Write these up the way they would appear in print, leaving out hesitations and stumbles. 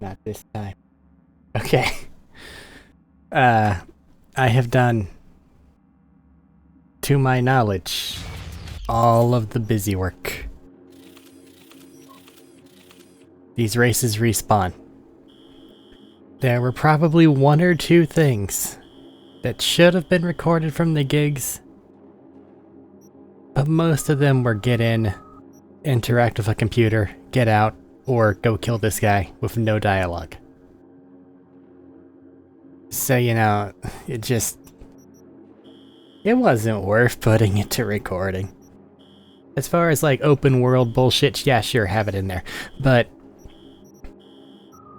Not this time. Okay. I have done, to my knowledge, all of the busy work. These races respawn. There were probably one or two things that should have been recorded from the gigs, but most of them were get in, interact with a computer, get out, or go kill this guy with no dialogue. So, you know, it wasn't worth putting it to recording. As far as like open world bullshit, yeah, sure, have it in there. But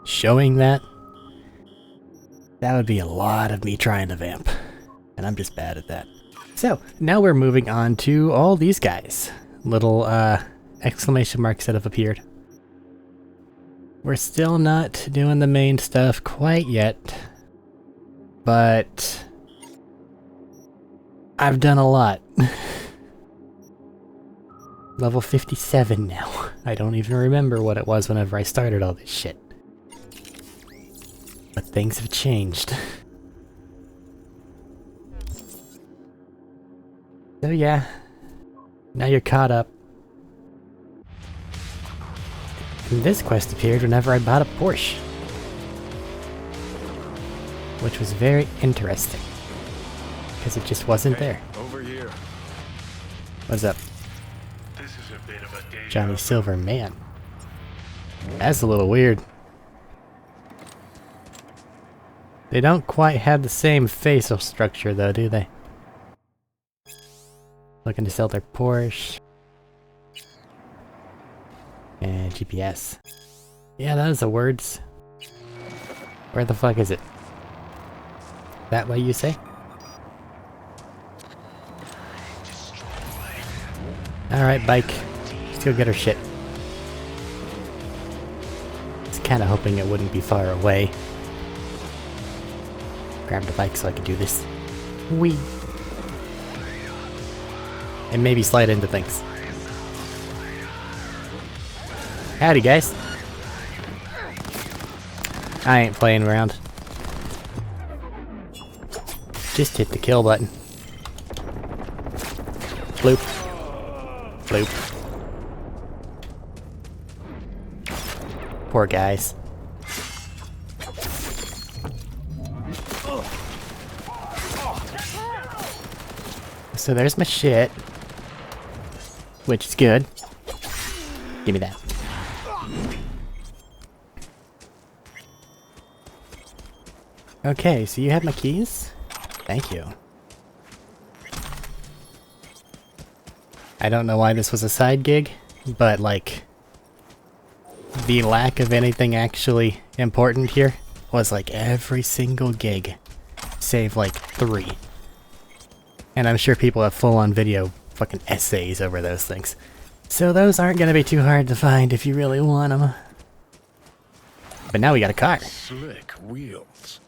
showing that would be a lot of me trying to vamp. And I'm just bad at that. So, now we're moving on to all these guys. Little exclamation marks that have appeared. We're still not doing the main stuff quite yet. But I've done a lot. Level 57 now. I don't even remember what it was whenever I started all this shit. But things have changed. So yeah, now you're caught up. And this quest appeared whenever I bought a Porsche. Which was very interesting. Because it just wasn't there. Over here. What's up? This is a bit of a deja Johnny vu. Silver, man. That's a little weird. They don't quite have the same facial structure though, do they? Looking to sell their Porsche. And GPS. Yeah, those are words. Where the fuck is it? That way you say? Alright, bike. Let's go get her shit. I was kinda hoping it wouldn't be far away. Grab the bike so I can do this. Whee! And maybe slide into things. Howdy, guys. I ain't playing around. Just hit the kill button. Bloop. Bloop. Poor guys. So there's my shit. Which is good. Give me that. Okay, so you have my keys? Thank you. I don't know why this was a side gig, but like, the lack of anything actually important here was like every single gig, save like 3. And I'm sure people have full-on video fucking essays over those things. So those aren't gonna be too hard to find if you really want them. But now we got a car. Slick wheels.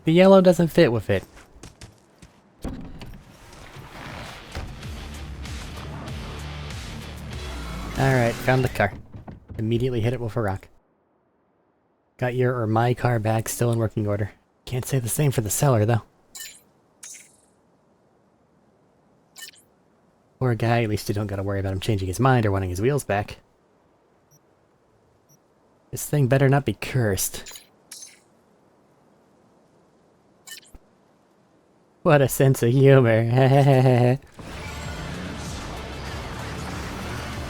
The yellow doesn't fit with it. Alright, found the car. Immediately hit it with a rock. Got your or my car back, still in working order. Can't say the same for the seller, though. Poor guy, at least you don't gotta worry about him changing his mind or wanting his wheels back. This thing better not be cursed. What a sense of humor.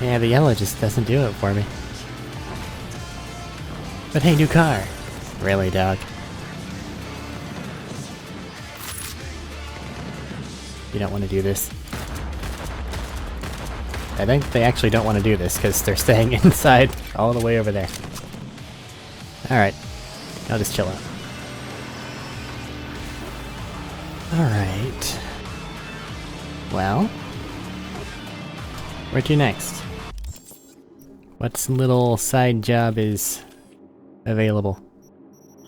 Yeah, the yellow just doesn't do it for me. But hey, new car. Really, dog? You don't want to do this. I think they actually don't want to do this because they're staying inside all the way over there. Alright. I'll just chill out. Alright. Well. Where to next? What little side job is available?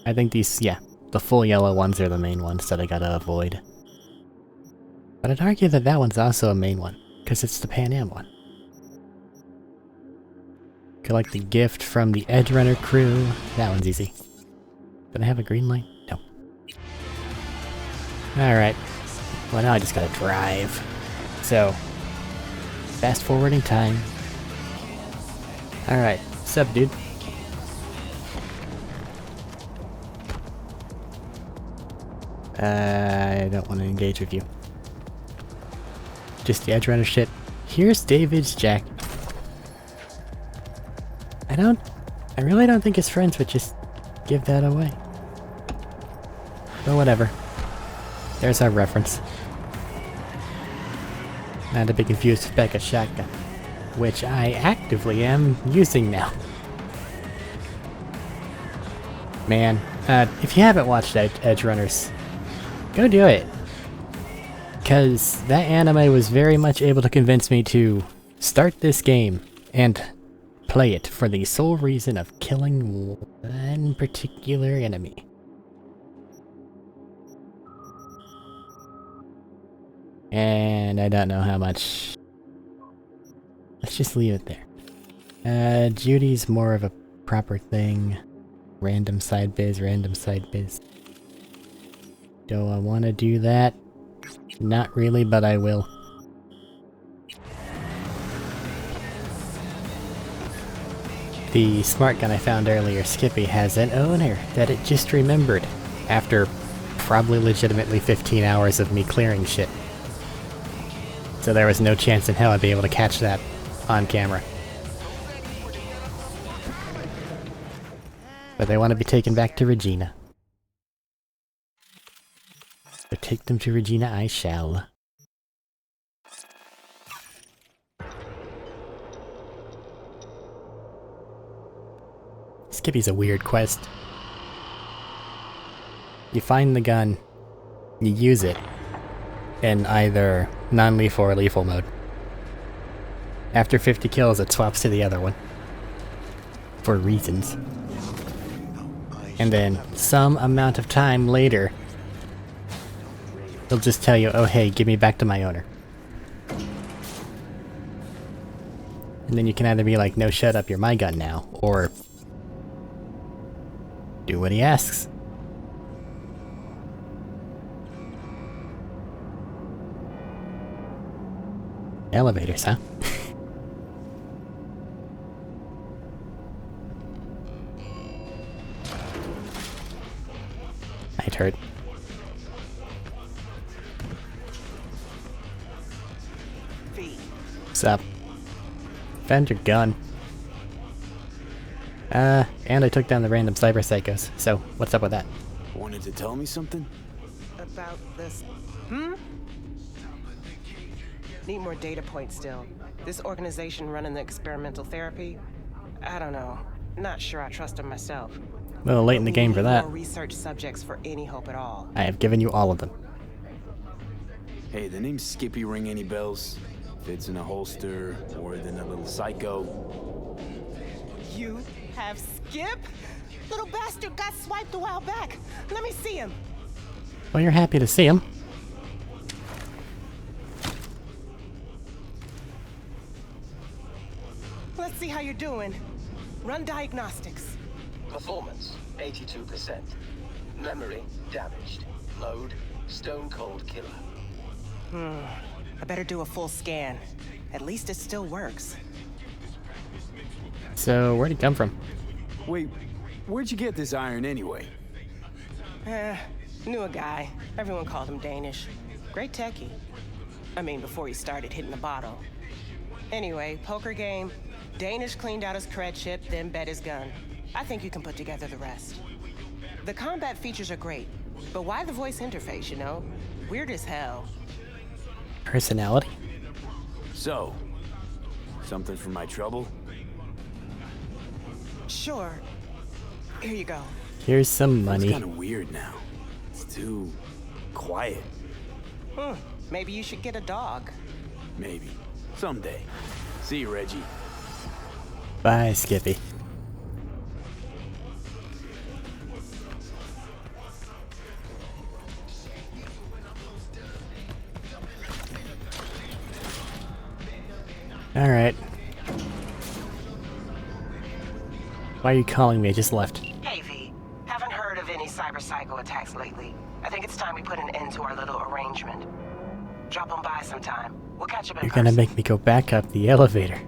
I think these, yeah, the full yellow ones are the main ones that I gotta avoid. But I'd argue that that one's also a main one, because it's the Pan Am one. Collect the gift from the Edge Runner crew. That one's easy. Did I have a green light? No. Alright. Well, now I just gotta drive. So, fast forwarding time. Alright. Sup, dude? I don't want to engage with you. Just the Edge Runner shit. Here's David's jacket. I really don't think his friends would just give that away. But whatever. There's our reference. Not to be confused with Becca's shotgun, which I actively am using now. Man, if you haven't watched Edge Runners, go do it. Because that anime was very much able to convince me to start this game and play it for the sole reason of killing one particular enemy. And I don't know how much. Let's just leave it there. Judy's more of a proper thing. Random side biz, random side biz. Do I want to do that? Not really, but I will. The smart gun I found earlier, Skippy, has an owner that it just remembered after probably legitimately 15 hours of me clearing shit. So there was no chance in hell I'd be able to catch that on camera. But they want to be taken back to Regina. So take them to Regina I shall. Skippy's a weird quest. You find the gun, you use it in either non-lethal or lethal mode. After 50 kills, it swaps to the other one. For reasons. And then, some amount of time later, they'll just tell you, oh hey, give me back to my owner. And then you can either be like, no shut up, you're my gun now, or do what he asks. Elevators, huh? Night hurt. What's up? Found your gun. And I took down the random cyber psychos, so what's up with that? Wanted to tell me something? About this. Need more data points still. This organization running the experimental therapy, I don't know. Not sure I trust them myself. A little late in the game for that. More research subjects for any hope at all. I have given you all of them. Hey, the name Skippy ring any bells? Fits in a holster, more than a little psycho. You have Skip? Little bastard got swiped a while back. Let me see him. Well, you're happy to see him. Let's see how you're doing. Run diagnostics. Performance, 82%. Memory, damaged. Load, stone cold killer. I better do a full scan. At least it still works. So, where'd he come from? Wait, where'd you get this iron anyway? Knew a guy. Everyone called him Danish. Great techie. I mean, before he started hitting the bottle. Anyway, poker game. Danish cleaned out his cred chip, then bet his gun. I think you can put together the rest. The combat features are great, but why the voice interface, you know? Weird as hell. Personality? So, something for my trouble? Sure. Here you go. Here's some It's money. kind of weird now. It's too quiet. Maybe you should get a dog. Maybe. Someday. See you, Reggie. Bye, Skippy. Alright. Why are you calling me? I just left. Hey, V. Haven't heard of any cyber psycho attacks lately. I think it's time we put an end to our little arrangement. Drop on by sometime. We'll catch up in You're person. gonna make me go back up the elevator.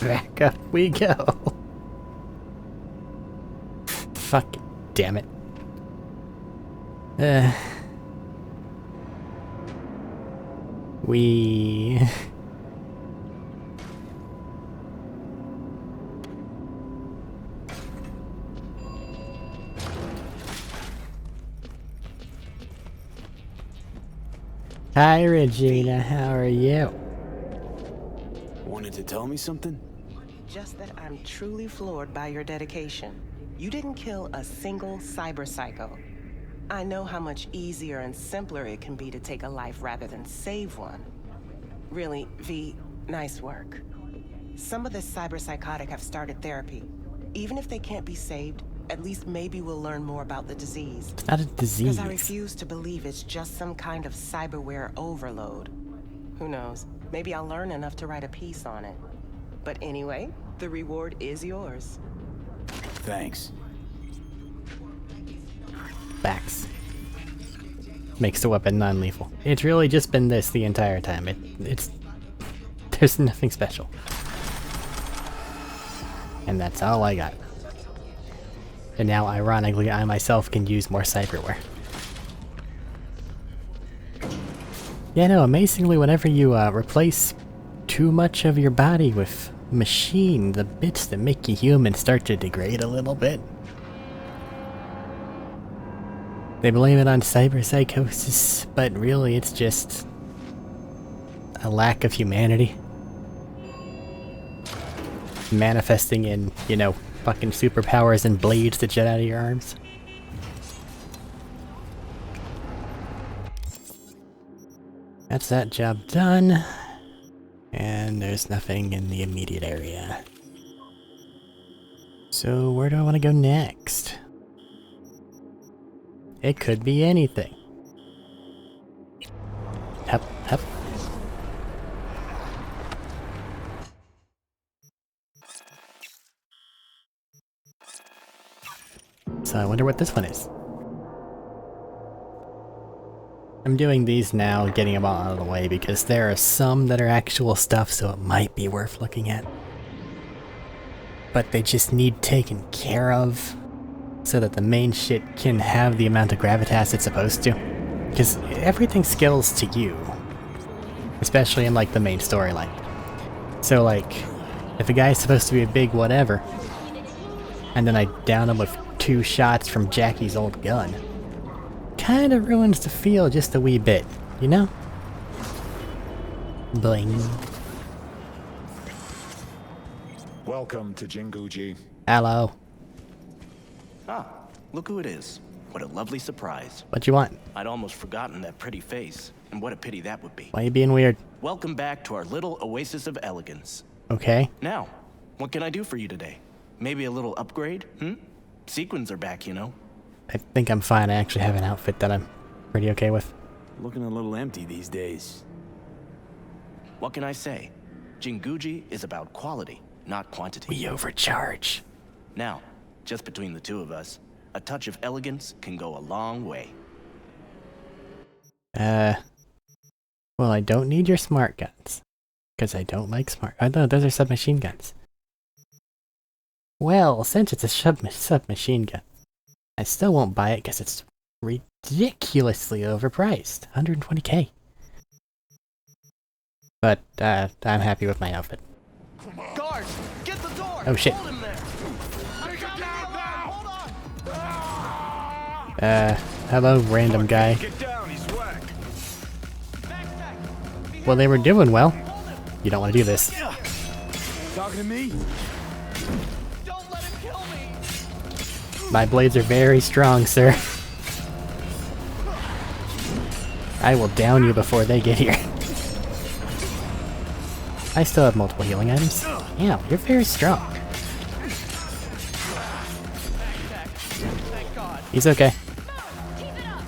Back up we go. Fuck damn it. We... Hi Regina, how are you? Wanted to tell me something? Just that I'm truly floored by your dedication. You didn't kill a single cyber psycho. I know how much easier and simpler it can be to take a life rather than save one. Really, V, nice work. Some of the cyber psychotic have started therapy. Even if they can't be saved, at least maybe we'll learn more about the disease. It's not a disease. Because I refuse to believe it's just some kind of cyberware overload. Who knows? Maybe I'll learn enough to write a piece on it. But anyway, the reward is yours. Thanks. Facts. Makes the weapon non-lethal. It's really just been this the entire time. It's... There's nothing special. And that's all I got. And now, ironically, I myself can use more cyberware. Yeah, no, amazingly, whenever you replace too much of your body with machine, the bits that make you human start to degrade a little bit. They blame it on cyberpsychosis, but really it's just a lack of humanity. Manifesting in, you know, fucking superpowers and blades that jet out of your arms. That's that job done. And there's nothing in the immediate area. So where do I want to go next? It could be anything. Hup, hup. So I wonder what this one is. I'm doing these now, getting them all out of the way, because there are some that are actual stuff, so it might be worth looking at. But they just need taken care of, so that the main shit can have the amount of gravitas it's supposed to. Because everything scales to you. Especially in, like, the main storyline. So, like, if a guy's supposed to be a big whatever, and then I down him with 2 shots from Jackie's old gun, kinda ruins the feel just a wee bit, you know? Bling. Welcome to Jinguji. Hello. Ah, look who it is. What a lovely surprise. What you want? I'd almost forgotten that pretty face, and what a pity that would be. Why you being weird? Welcome back to our little oasis of elegance. Okay. Now, what can I do for you today? Maybe a little upgrade, Sequins are back, you know. I think I'm fine. I actually have an outfit that I'm pretty okay with. Looking a little empty these days. What can I say? Jinguji is about quality, not quantity. We overcharge. Now, just between the two of us, a touch of elegance can go a long way. Well, I don't need your smart guns. Because I don't like smart... Oh no, those are submachine guns. Well, since it's a submachine gun, I still won't buy it because it's ridiculously overpriced. 120k. But, I'm happy with my outfit. Guards, get the door! Oh shit. Hold him there! Hello, random guy. Get down, he's whacked. Well, they were doing well. You don't want to do this. Talking to me? Don't let him kill me! My blades are very strong, sir. I will down you before they get here. I still have multiple healing items. Yeah, you're very strong. Thank God. He's okay. Keep it up.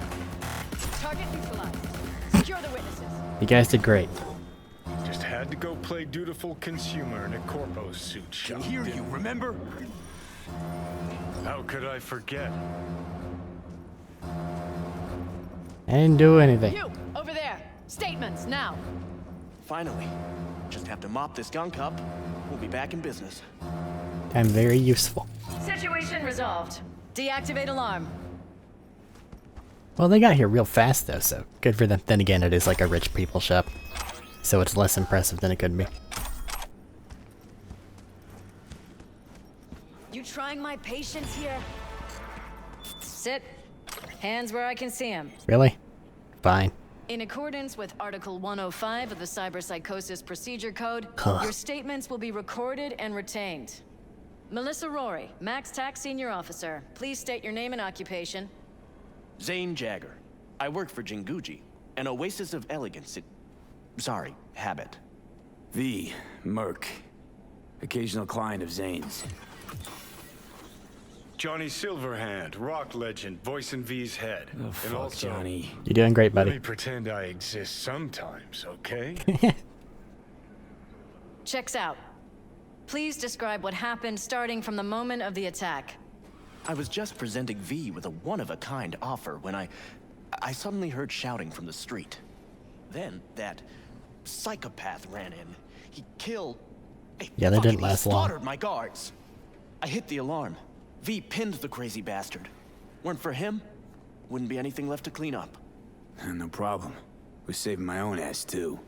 Target neutralized. Secure the witnesses. You guys did great. Just had to go play dutiful consumer in a corpo suit shop. Can hear you, remember? How could I forget? I didn't do anything. You, over there. Statements, now. Finally. Just have to mop this gunk up. We'll be back in business. I'm very useful. Situation resolved. Deactivate alarm. Well, they got here real fast though, so good for them. Then again, it is like a rich people shop, so it's less impressive than it could be. You trying my patience here? Sit. Hands where I can see them. Really? Fine. In accordance with Article 105 of the Cyberpsychosis Procedure Code, Huh. your statements will be recorded and retained. Melissa Rory, Max Tac Senior Officer. Please state your name and occupation. Zane Jagger. I work for Jinguji, an oasis of elegance. Sorry, habit. V. Merc. Occasional client of Zane's. Johnny Silverhand, rock legend, voice in V's head. Oh, fuck, Johnny. You're doing great, Let me buddy. pretend I exist sometimes, okay? Checks out. Please describe what happened starting from the moment of the attack. I was just presenting V with a one-of-a-kind offer when I suddenly heard shouting from the street. Then that psychopath ran in. He killed... Yeah, that didn't He last long. slaughtered my guards. I hit the alarm. V pinned the crazy bastard. Weren't for him, wouldn't be anything left to clean up. No problem. Was saving my own ass, too.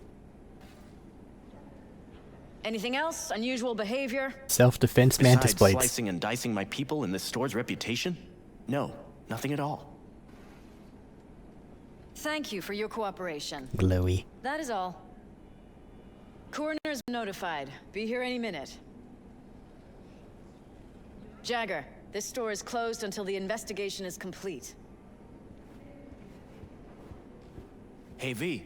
Anything else? Unusual behavior? Self-defense mantis Besides blades. slicing and dicing my people in this store's reputation? No, nothing at all. Thank you for your cooperation. Glowy. That is all. Coroner's notified. Be here any minute. Jagger, this store is closed until the investigation is complete. Hey V,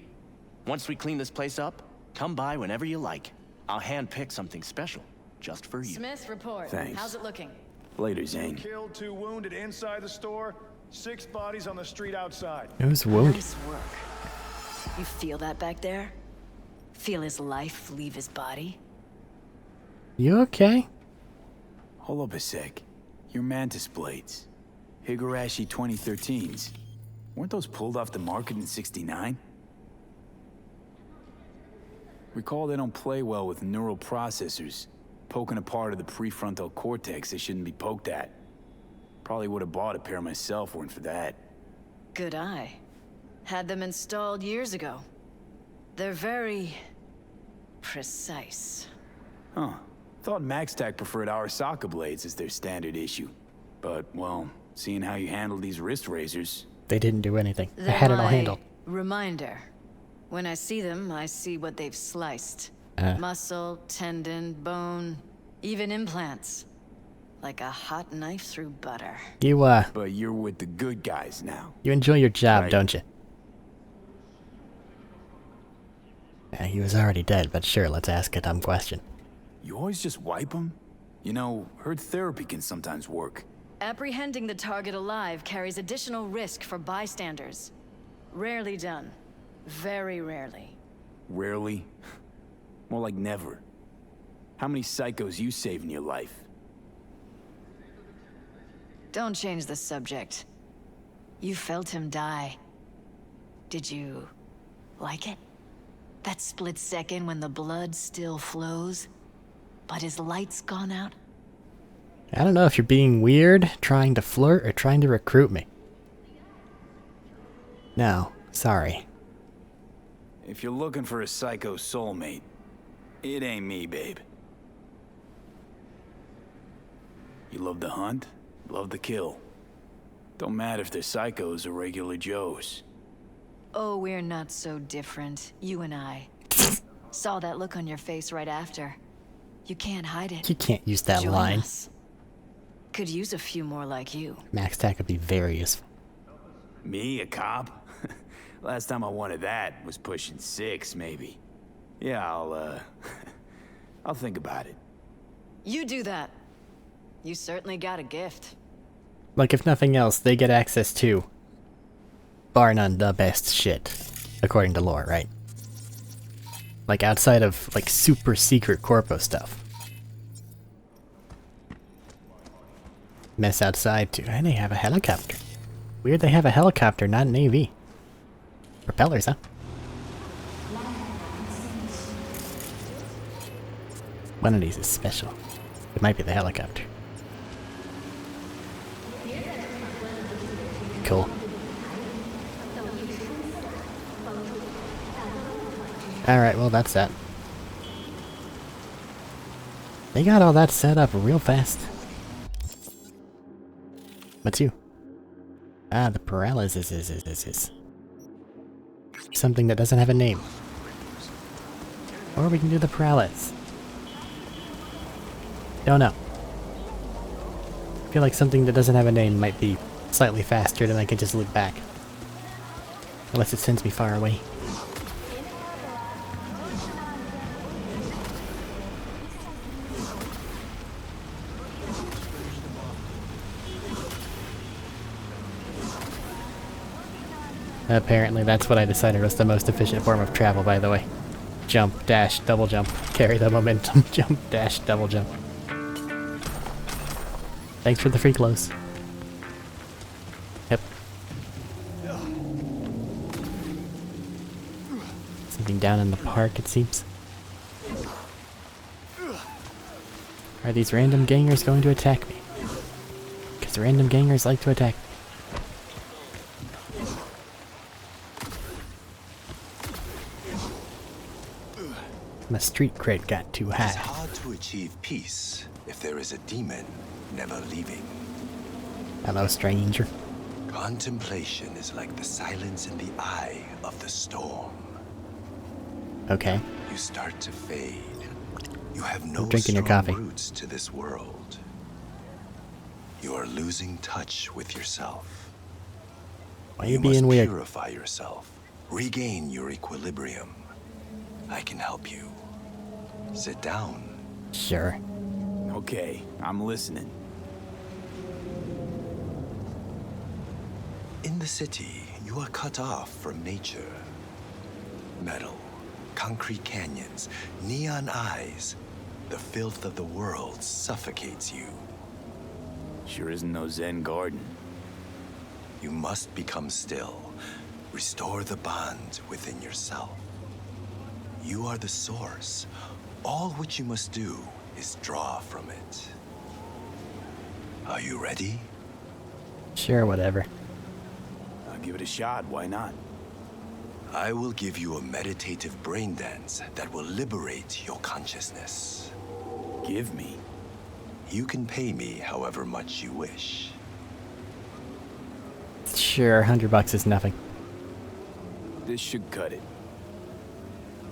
once we clean this place up, come by whenever you like. I'll handpick something special, just for you. Smith, report. Thanks. How's it looking? Later, Zane. Killed, 2 wounded inside the store, 6 bodies on the street outside. Who's wounded? Nice work. You feel that back there? Feel his life leave his body? You okay? Hold up a sec. Your mantis blades. Higurashi 2013s. Weren't those pulled off the market in '69? Recall they don't play well with neural processors. Poking a part of the prefrontal cortex they shouldn't be poked at. Probably would have bought a pair myself weren't for that. Good eye. Had them installed years ago. They're very... precise. Huh. Thought MaxTac preferred Arasaka blades as their standard issue. But, well, seeing how you handle these wrist razors... They didn't do anything. I They're had it all my handled. reminder. When I see them, I see what they've sliced. Muscle, tendon, bone, even implants. Like a hot knife through butter. You, But you're with the good guys now. you enjoy your job, Right. don't you? Yeah, he was already dead, but sure, let's ask a dumb question. You always just wipe them? You know, heard therapy can sometimes work. Apprehending the target alive carries additional risk for bystanders. Rarely done. Very rarely. Rarely? More like never. How many psychos you save in your life? Don't change the subject. You felt him die. Did you like it? That split second when the blood still flows, but his light's gone out? I don't know if you're being weird, trying to flirt, or trying to recruit me. No, sorry. If you're looking for a psycho soulmate, it ain't me, babe. You love the hunt, love the kill. Don't matter if they're psychos or regular Joes. Oh, we're not so different, you and I. Saw that look on your face right after. You can't hide it. You can't use that Join line. us. Could use a few more like you. Max Tac would be very useful. Me, a cop? Last time I wanted that was pushing 6, maybe. Yeah, I'll think about it. You do that. You certainly got a gift. Like, if nothing else, they get access to, bar none, the best shit. According to lore, right? Like outside of like super secret corpo stuff. Mess outside too. And they have a helicopter. Weird they have a helicopter, not an AV. Propellers, huh? One of these is special. It might be the helicopter. Cool. Alright, well that's that. They got all that set up real fast. What's you? Ah, the paralysis is something that doesn't have a name. Or we can do the paralysis. Don't know. I feel like something that doesn't have a name might be slightly faster than I can just loop back. Unless it sends me far away. Apparently that's what I decided was the most efficient form of travel, by the way. Jump, dash, double jump. Carry the momentum. Jump, dash, double jump. Thanks for the free clothes. Yep. Something down in the park, it seems. Are these random gangers going to attack me? Because random gangers like to attack me. My street cred got too high. It's hard to achieve peace if there is a demon never leaving. Hello, stranger. Contemplation is like the silence in the eye of the storm. Okay. You start to fade. You have no drinking your strong coffee. roots to this world. You are losing touch with yourself. Why are you being weird? Purify yourself. Regain your equilibrium. I can help you. Sit down. Sure. Okay, I'm listening. In the city, you are cut off from nature. Metal, concrete canyons, neon eyes. The filth of the world suffocates you. Sure isn't no Zen garden. You must become still. Restore the bond within yourself. You are the source. All which you must do is draw from it. Are you ready? Sure, whatever. I'll give it a shot, why not? I will give you a meditative brain dance that will liberate your consciousness. Give me. You can pay me however much you wish. Sure, $100 is nothing. This should cut it.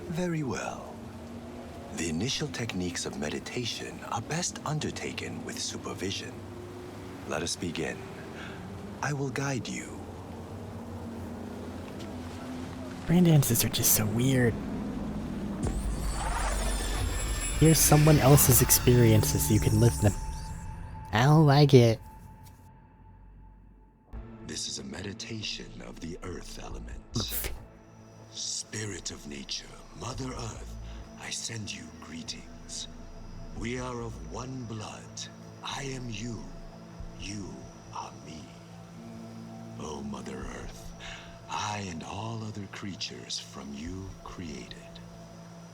Very well. The initial techniques of meditation are best undertaken with supervision. Let us begin. I will guide you. Brain dances are just so weird. Here's someone else's experiences, you can live them. I don't like it. This is a meditation of the earth element. Spirit of nature, Mother Earth, I send you greetings. We are of one blood. I am you. You are me. O Mother Earth, I and all other creatures from you created.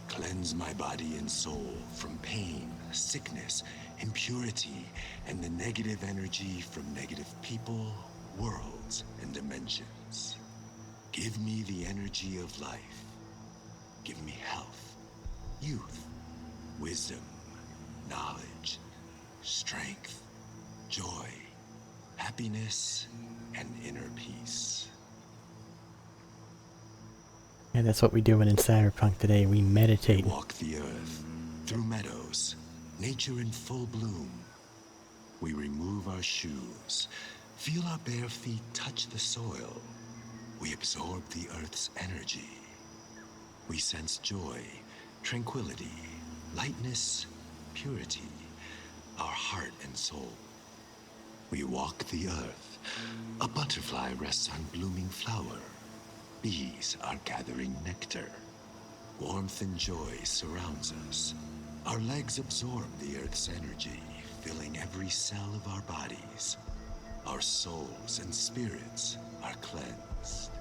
Cleanse my body and soul from pain, sickness, impurity, and the negative energy from negative people, worlds, and dimensions. Give me the energy of life. Give me health, youth, wisdom, knowledge, strength, joy, happiness, and inner peace. Yeah, that's what we do in Cyberpunk today. We meditate. Walk the earth, through meadows, nature in full bloom. We remove our shoes, feel our bare feet touch the soil. We absorb the earth's energy. We sense joy, tranquility, lightness, purity, our heart and soul. We walk the earth. A butterfly rests on blooming flower. Bees are gathering nectar. Warmth and joy surrounds us. Our legs absorb the Earth's energy, filling every cell of our bodies. Our souls and spirits are cleansed.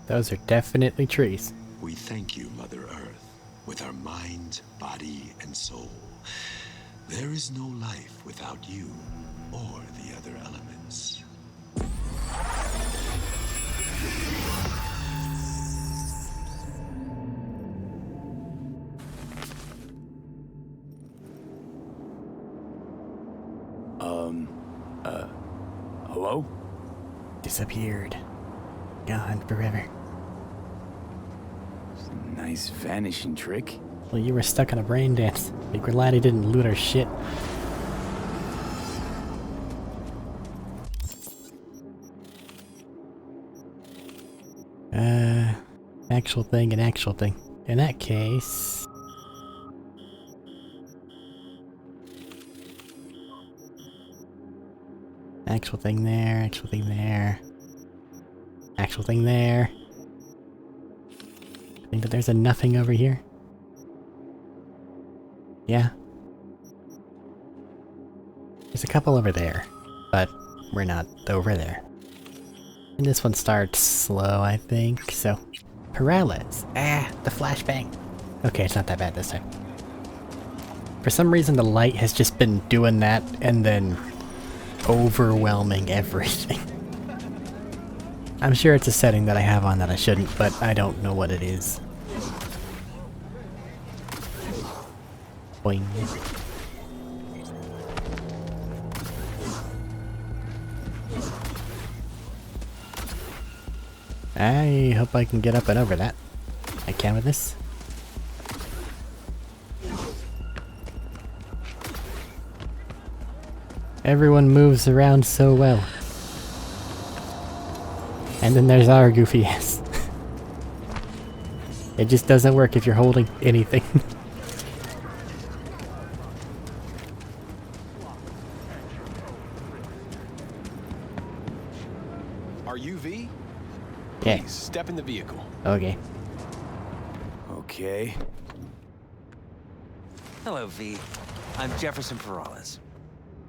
Those are definitely trees. We thank you, Mother Earth, with our mind, body, and soul. There is no life without you or the other elements. Hello? Disappeared. Gone forever. It's a nice vanishing trick. Well, you were stuck on a brain dance. Be glad he didn't loot our shit. Actual thing and actual thing. In that case... Actual thing there, actual thing there. Actual thing there. I think that there's a nothing over here. Yeah. There's a couple over there, but we're not over there. And this one starts slow, I think, so... Paralysis. Ah, the flashbang. Okay, it's not that bad this time. For some reason the light has just been doing that and then overwhelming everything. I'm sure it's a setting that I have on that I shouldn't, but I don't know what it is. Boing. I hope I can get up and over that. I can with this. Everyone moves around so well. And then there's our goofy ass. It just doesn't work if you're holding anything. Are you V? Yeah. Please step in the vehicle. Okay. Okay. Hello, V. I'm Jefferson Perales.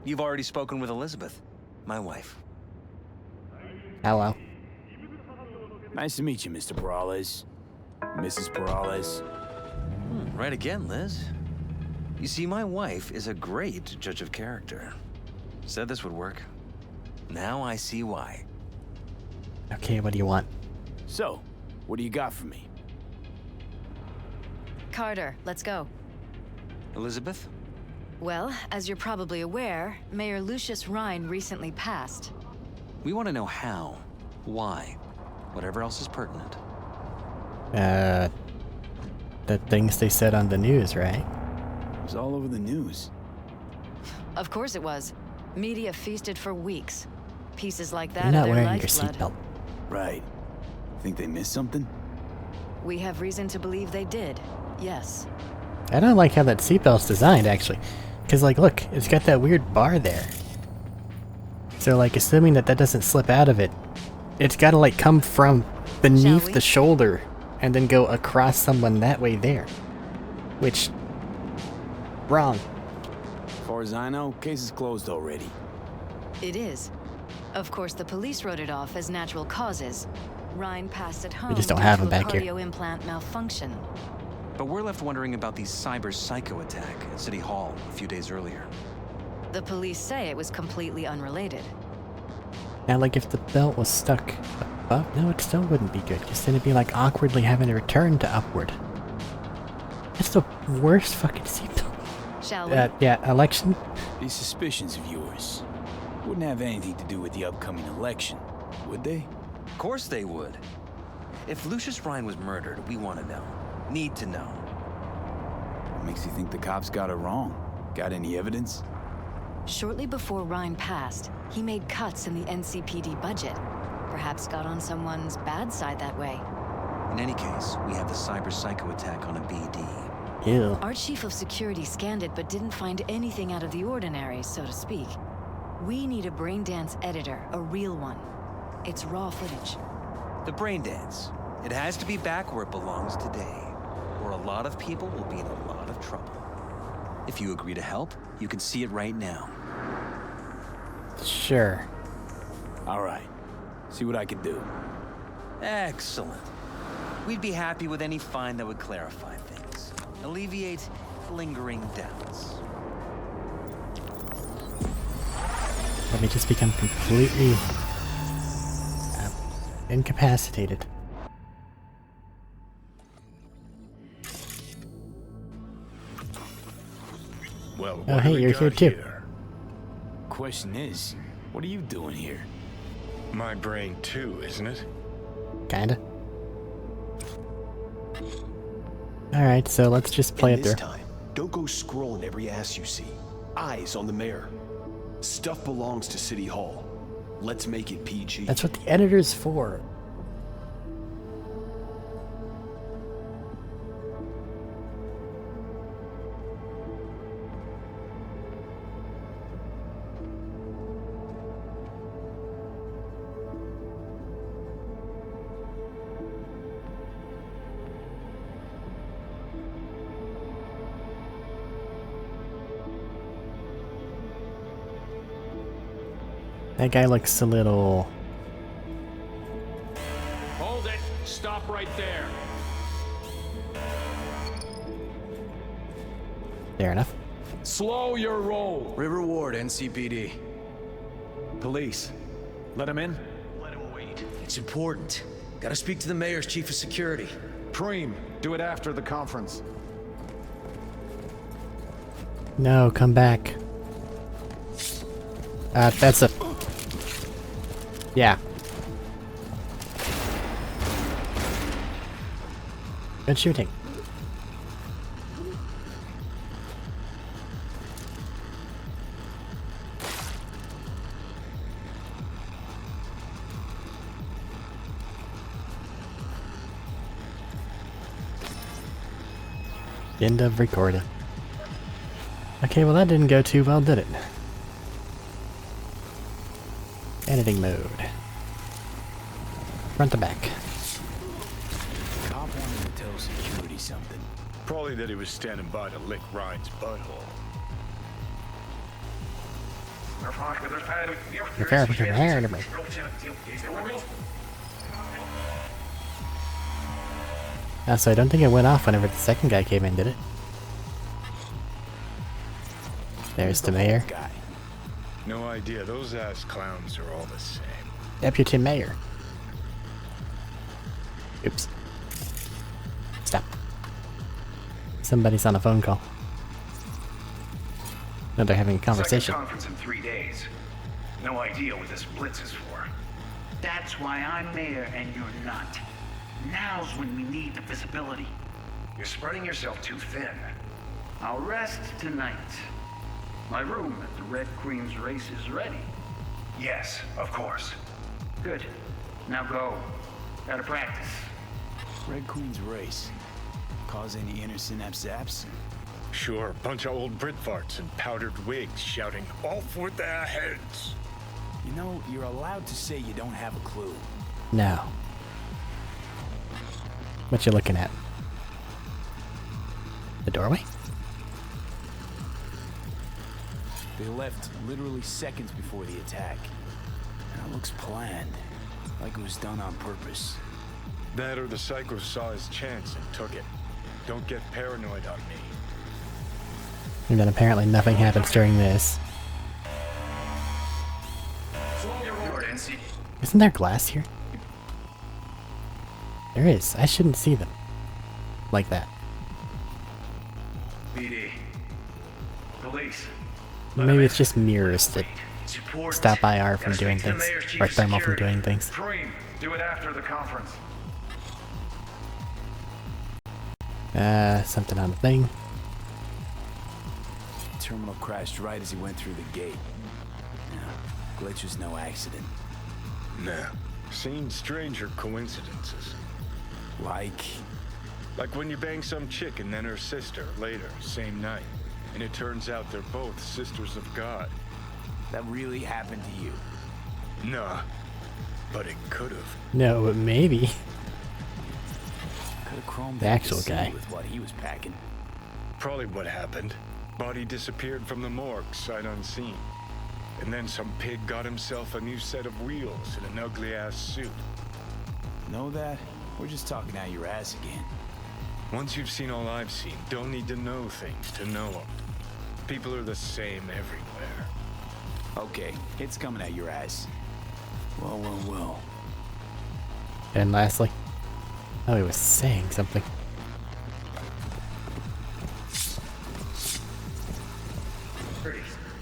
You've already spoken with Elizabeth, my wife. Hello. Nice to meet you, Mr. Perales. Mrs. Perales. Right again, Liz. You see, my wife is a great judge of character. Said this would work. Now I see why. Okay, what do you want? So, what do you got for me? Carter, let's go. Elizabeth? Well, as you're probably aware, Mayor Lucius Rhine recently passed. We want to know how, why, whatever else is pertinent. The things they said on the news, right? It was all over the news. Of course it was. Media feasted for weeks. Pieces like that You're not are their wearing your lifeblood. seatbelt. Right. Think they missed something? We have reason to believe they did. Yes. I don't like how that seatbelt's designed, actually. Because, like, look, it's got that weird bar there. So, like, assuming that that doesn't slip out of it, it's gotta, like, come from beneath the shoulder and then go across someone that way there. Which... wrong. As far as I know, case is closed already. It is. Of course, the police wrote it off as natural causes. Rhine passed at home We just don't due have to him a back here. cardio implant malfunction. But we're left wondering about the cyber psycho attack at City Hall a few days earlier. The police say it was completely unrelated. Now, like, if the belt was stuck above, no, it still wouldn't be good, because then it'd be, like, awkwardly having to return to upward. That's the worst fucking seatbelt. Shall we? Yeah, election? These suspicions of yours wouldn't have anything to do with the upcoming election, would they? Of course they would. If Lucius Rhine was murdered, we want to know. Need to know. What makes you think the cops got it wrong? Got any evidence? Shortly before Rhine passed, he made cuts in the NCPD budget. Perhaps got on someone's bad side that way. In any case, we have the cyber psycho attack on a BD. Ew. Our chief of security scanned it but didn't find anything out of the ordinary, so to speak. We need a braindance editor, a real one. It's raw footage. The brain dance. It has to be back where it belongs today, or a lot of people will be in a lot of trouble. If you agree to help, you can see it right now. Sure. All right. See what I can do. Excellent. We'd be happy with any find that would clarify things, alleviate lingering doubts. Let me just become completely incapacitated. Well, Oh, what hey, do we you're got here too. here? Question is, what are you doing here? My brain too, isn't it? Kinda. Alright, so let's just play it this through. time, don't go scrolling every ass you see. Eyes on the mayor. Stuff belongs to City Hall. Let's make it PG. That's what the editor's for. That guy looks a little... Hold it! Stop right there! Fair enough. Slow your roll! River Ward, NCPD. Police. Let him in? Let him wait. It's important. Gotta speak to the mayor's chief of security. Preem, do it after the conference. No, come back. That's a... Yeah. Good shooting. End of recording. Okay, well that didn't go too well, did it? Editing mode. Front to back. Cop wanted to tell security something. Probably that he was standing by to lick Ryan's butthole. You're fair with your hair to me. So I don't think it went off whenever the second guy came in, did it? There's the mayor. Guy. No idea. Those ass clowns are all the same. Deputy mayor. Oops. Stop. Somebody's on a phone call. No, they're having a conversation. Second conference in 3 days. No idea what this blitz is for. That's why I'm mayor and you're not. Now's when we need the visibility. You're spreading yourself too thin. I'll rest tonight. My room at the Red Queen's race is ready. Yes, of course. Good. Now go. Gotta practice. Red Queen's race. Cause any inner synapse zaps? Sure, bunch of old Brit farts in powdered wigs shouting, "Off with their heads!" You know, you're allowed to say you don't have a clue. No. What you looking at? The doorway? They left literally seconds before the attack. And it looks planned. Like it was done on purpose. That or the psycho saw his chance and took it. Don't get paranoid on me. And then apparently nothing happens during this. Isn't there glass here? There is. I shouldn't see them. Like that. BD. Police. Maybe it's just mirrors that stop IR from doing things. Or thermal from doing things. Preem, do it after the conference. Something on the thing. Terminal crashed right as he went through the gate. No, glitch was no accident. Nah. Seen stranger coincidences. Like? Like when you bang some chick and then her sister later, same night. And it turns out they're both sisters of God. That really happened to you? Nah, but it could've. No, but maybe. Could've chromed The actual guy. with what he was packing. Probably what happened. Body disappeared from the morgue, sight unseen. And then some pig got himself a new set of wheels and an ugly-ass suit. Know that? We're just talking out your ass again. Once you've seen all I've seen, don't need to know things to know them. People are the same everywhere. Okay, it's coming at your ass. Well. And lastly, oh, he was saying something.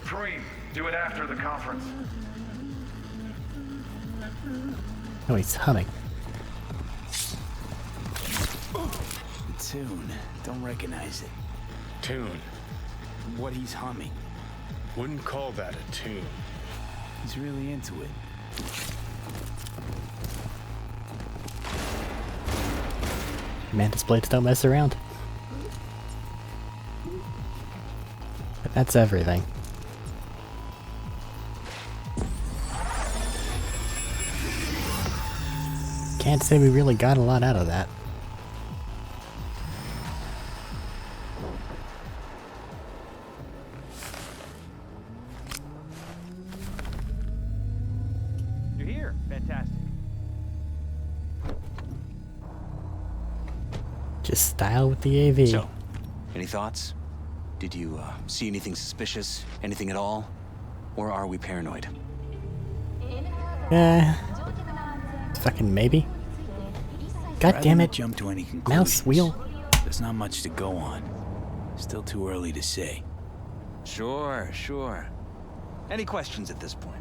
Preem, do it after the conference. Oh, he's humming. The tune. Don't recognize it. Tune. What he's humming. Wouldn't call that a tune. He's really into it. Mantis blades don't mess around. But that's everything. Can't say we really got a lot out of that. You're here. Fantastic. Just style with the AV. So, any thoughts? Did you see anything suspicious? Anything at all? Or are we paranoid? Fucking maybe. God damn it. Jump to any conclusions. Mouse wheel. There's not much to go on. Still too early to say. Sure. Any questions at this point?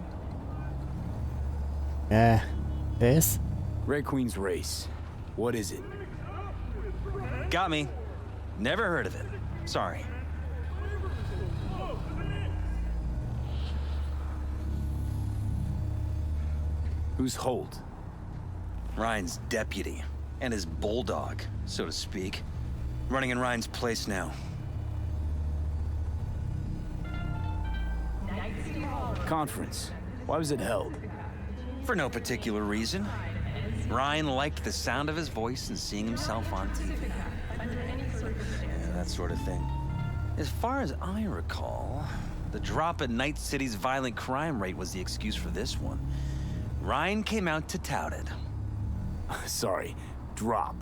This? Red Queen's race. What is it? Got me. Never heard of it. Sorry. Who's Holt? Ryan's deputy. And his bulldog, so to speak. Running in Ryan's place now. Conference. Why was it held? For no particular reason. Ryan liked the sound of his voice and seeing himself on TV. Yeah, that sort of thing. As far as I recall, the drop in Night City's violent crime rate was the excuse for this one. Ryan came out to tout it. Sorry, drop.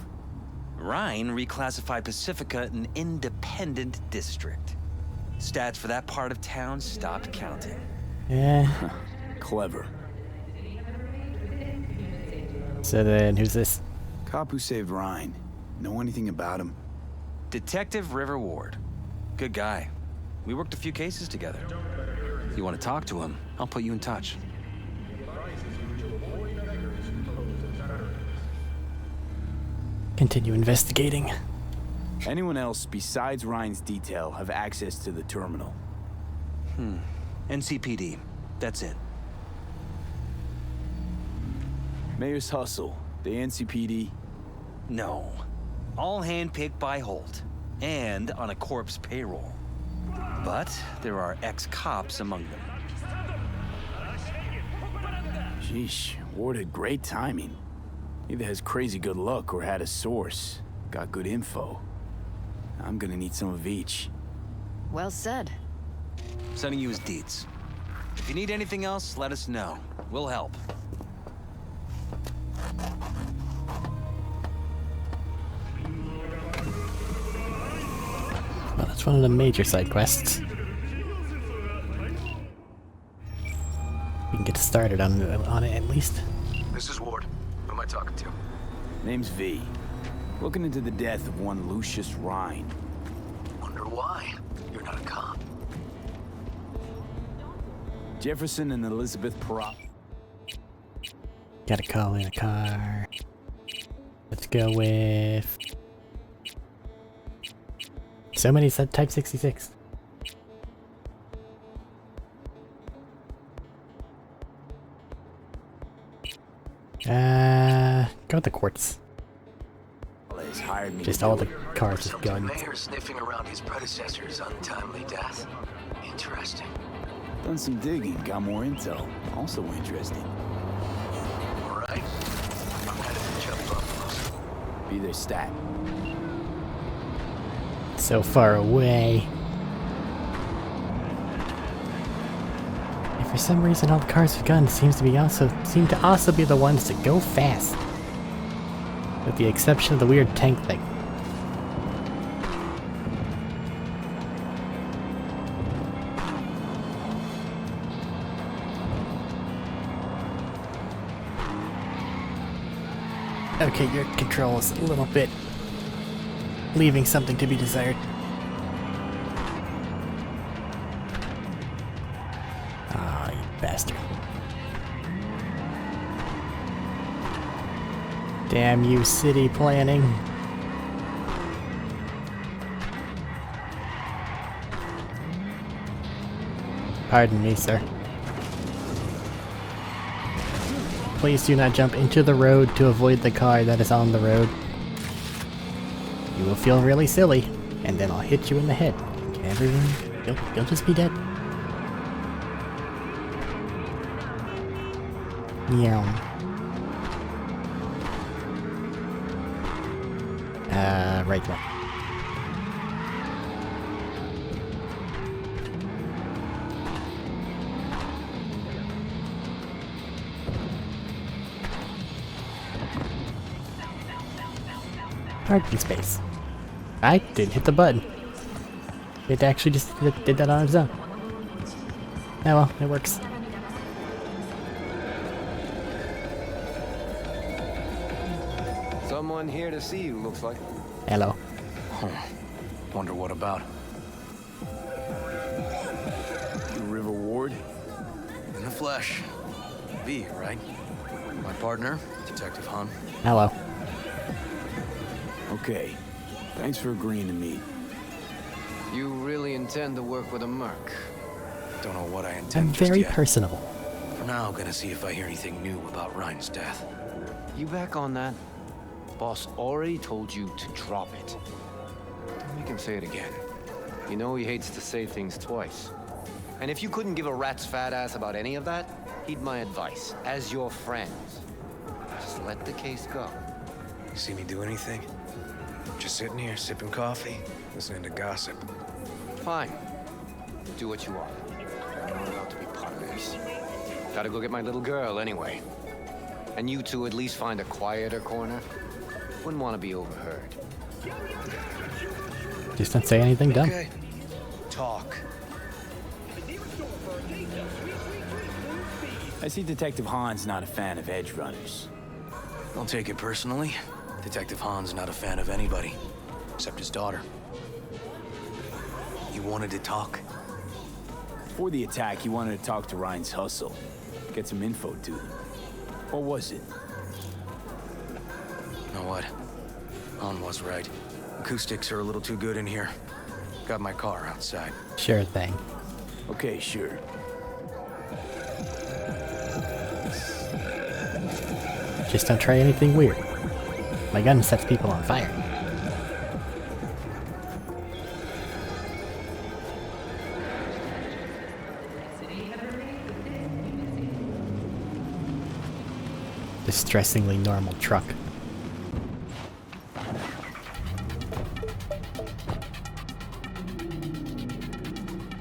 Ryan reclassified Pacifica an independent district. Stats for that part of town stopped counting. Clever. So then, who's this? Cop who saved Ryan. Know anything about him? Detective River Ward. Good guy. We worked a few cases together. If you want to talk to him, I'll put you in touch. Continue investigating. Anyone else besides Ryan's detail have access to the terminal? NCPD. That's it. Mayor's Hustle. The NCPD? No. All handpicked by Holt. And on a corpse payroll. But there are ex-cops among them. Sheesh, Ward had great timing. Either has crazy good luck or had a source. Got good info. I'm gonna need some of each. Well said. Sending you his deeds. If you need anything else, let us know. We'll help. Well, that's one of the major side quests. We can get started on it at least. This is Ward. Who am I talking to? Name's V. Looking into the death of one Lucius Rhine. Wonder why? You're not a cop. Jefferson and Elizabeth Perot. Gotta call in a car. Let's go with... Somebody said Type 66. Go with the quartz. guys hired me. Just all the cars So with the guns. mayor sniffing around his predecessor's untimely death. Interesting. Done some digging, got more intel. Also interesting. All right. I'm headed to Chubby Buffaloes. Be their stat. So far away. And for some reason, all the cars with guns seem to also be the ones that go fast, with the exception of the weird tank thing. Okay, your control is a little bit leaving something to be desired. Ah, you bastard. Damn you, city planning. Pardon me, sir. Please do not jump into the road to avoid the car that is on the road. You will feel really silly, and then I'll hit you in the head. Everyone, you'll just be dead. Meow. Right one. Parking space. I didn't hit the button. It actually just did that on its own. Oh well, it works. Someone here to see you, looks like. Hello. Wonder what about? River Ward? In the flesh. V, right? My partner, Detective Han. Hello. Okay. Thanks for agreeing to meet. You really intend to work with a merc? Don't know what I intend I'm just very yet. personable. For now, I'm gonna see if I hear anything new about Ryan's death. You back on that? Boss already told you to drop it. Don't make him say it again. You know he hates to say things twice. And if you couldn't give a rat's fat ass about any of that, heed my advice. As your friends, just let the case go. You see me do anything? Just sitting here, sipping coffee, listening to gossip. Fine. Do what you want. I'm not allowed to be part of this. Gotta go get my little girl anyway. And you two at least find a quieter corner. Wouldn't want to be overheard. Just don't say anything dumb. Okay. Talk. I see Detective Han's not a fan of edge runners. Don't take it personally. Detective Han's not a fan of anybody, except his daughter. You wanted to talk? Before the attack, he wanted to talk to Ryan's hustle. Get some info to them. What was it? You know what? Han was right. Acoustics are a little too good in here. Got my car outside. Sure thing. Okay, sure. Just don't try anything weird. My gun sets people on fire. Distressingly normal truck.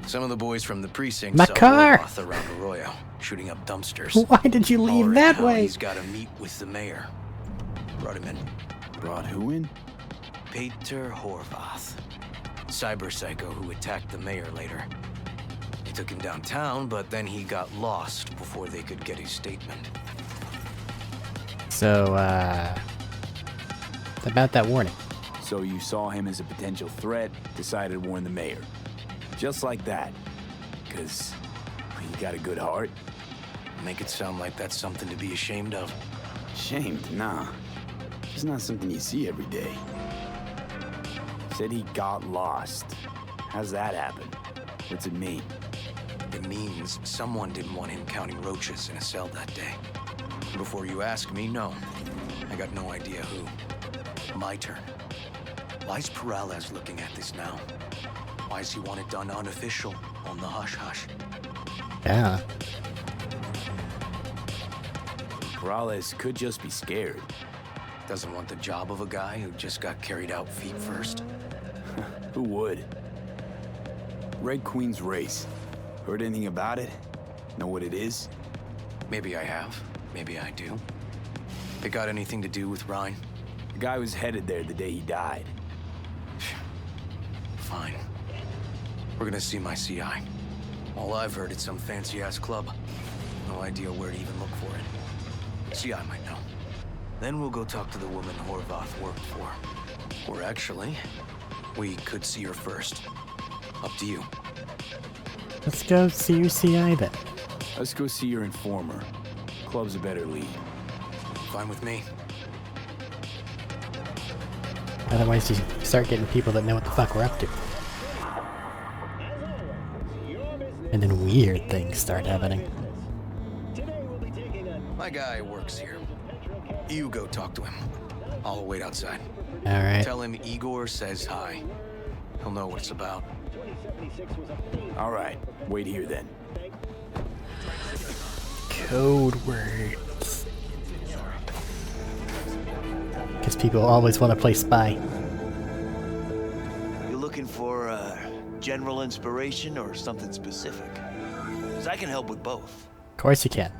Some of the boys from the precinct My saw car! Horvath around Arroyo, shooting up dumpsters. Why did you leave Already that now way? He's got to meet with the mayor. Brought him in. Brought who in? Peter Horvath. Cyber psycho who attacked the mayor later. They took him downtown, but then he got lost before they could get his statement. So, about that warning. So you saw him as a potential threat, decided to warn the mayor. Just like that. 'Cause you got a good heart. Make it sound like that's something to be ashamed of. Ashamed? Nah. It's not something you see every day. Said he got lost. How's that happen? What's it mean? It means someone didn't want him counting roaches in a cell that day. Before you ask me, no. I got no idea who. My turn. Why's Peralez looking at this now? Why does he want it done unofficial, on the hush-hush? Yeah. Peralez could just be scared. Doesn't want the job of a guy who just got carried out feet first. Who would? Red Queen's race. Heard anything about it? Know what it is? Maybe I have. Maybe I do. It got anything to do with Ryan? The guy was headed there the day he died. Fine. We're gonna see my CI. All I've heard is some fancy-ass club. No idea where to even look for it. CI might know. Then we'll go talk to the woman Horvath worked for. Or actually, we could see her first. Up to you. Let's go see your CI then. Let's go see your informer. Club's a better lead. Fine with me. Otherwise you start getting people that know what the fuck we're up to. And then weird things start happening. My guy works here. You go talk to him. I'll wait outside. Alright. Tell him Igor says hi. He'll know what it's about. Alright, wait here then. Code words. Because people always want to play spy. You looking for general inspiration or something specific? Because I can help with both. Of course you can.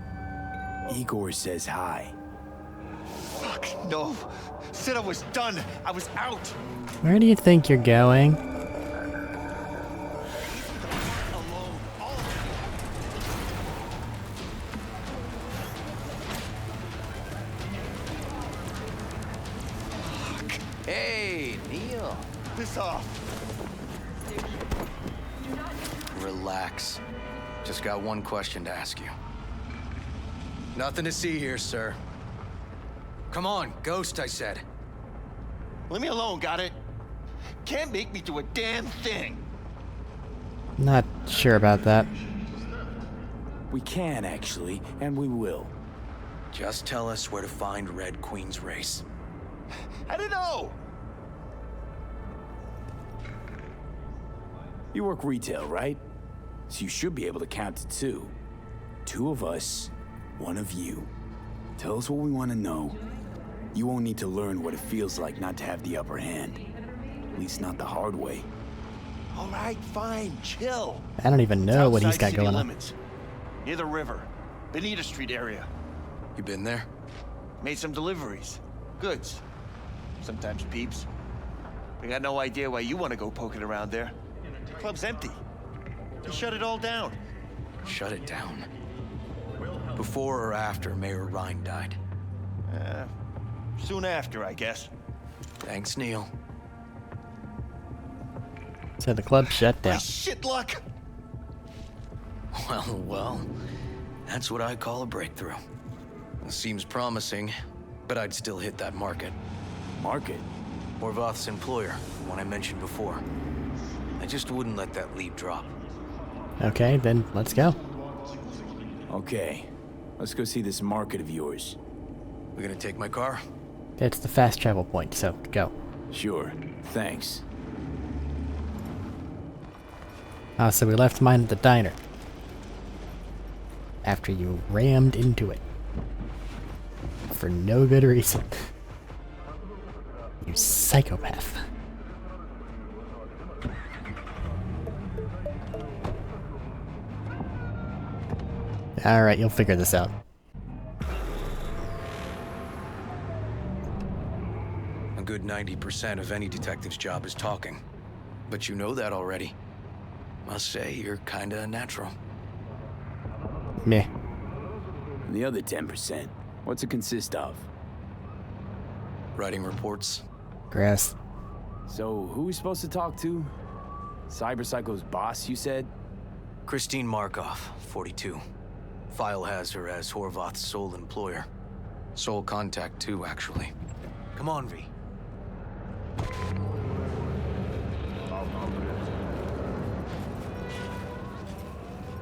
Igor says hi. Fuck, no. Said I was done. I was out. Where do you think you're going? Hey, Neil. Piss off. Relax. Just got one question to ask you. Nothing to see here, sir. Come on, Ghost, I said. Leave me alone, got it? Can't make me do a damn thing. Not sure about that. We can, actually, and we will. Just tell us where to find Red Queen's race. I don't know. You work retail, right? So you should be able to count to two. Two of us, one of you. Tell us what we want to know. You won't need to learn what it feels like not to have the upper hand. At least not the hard way. All right, fine, chill. I don't even know what he's got Outside going city on. limits, near the river, Benita Street area. You been there? Made some deliveries. Goods. Sometimes peeps. I got no idea why you want to go poking around there. The club's empty. You shut it all down. Shut it down. Before or after Mayor Ryan died? Soon after, I guess. Thanks, Neil. So the club shut My down. shit luck. Well, that's what I call a breakthrough. It seems promising, but I'd still hit that market. Market? Horvath's employer, the one I mentioned before. I just wouldn't let that lead drop. Okay, then let's go. Okay, let's go see this market of yours. We gonna take my car? It's the fast travel point, so go. Sure, thanks. Ah, so we left mine at the diner. After you rammed into it. For no good reason. You psychopath. Alright, you'll figure this out. A good 90% of any detective's job is talking. But you know that already. Must say, you're kinda natural. Meh. And the other 10%, what's it consist of? Writing reports. Grass. So, who are we supposed to talk to? Cyberpsycho's boss, you said? Christine Markov, 42. File has her as Horvath's sole employer. Sole contact, too, actually. Come on, V.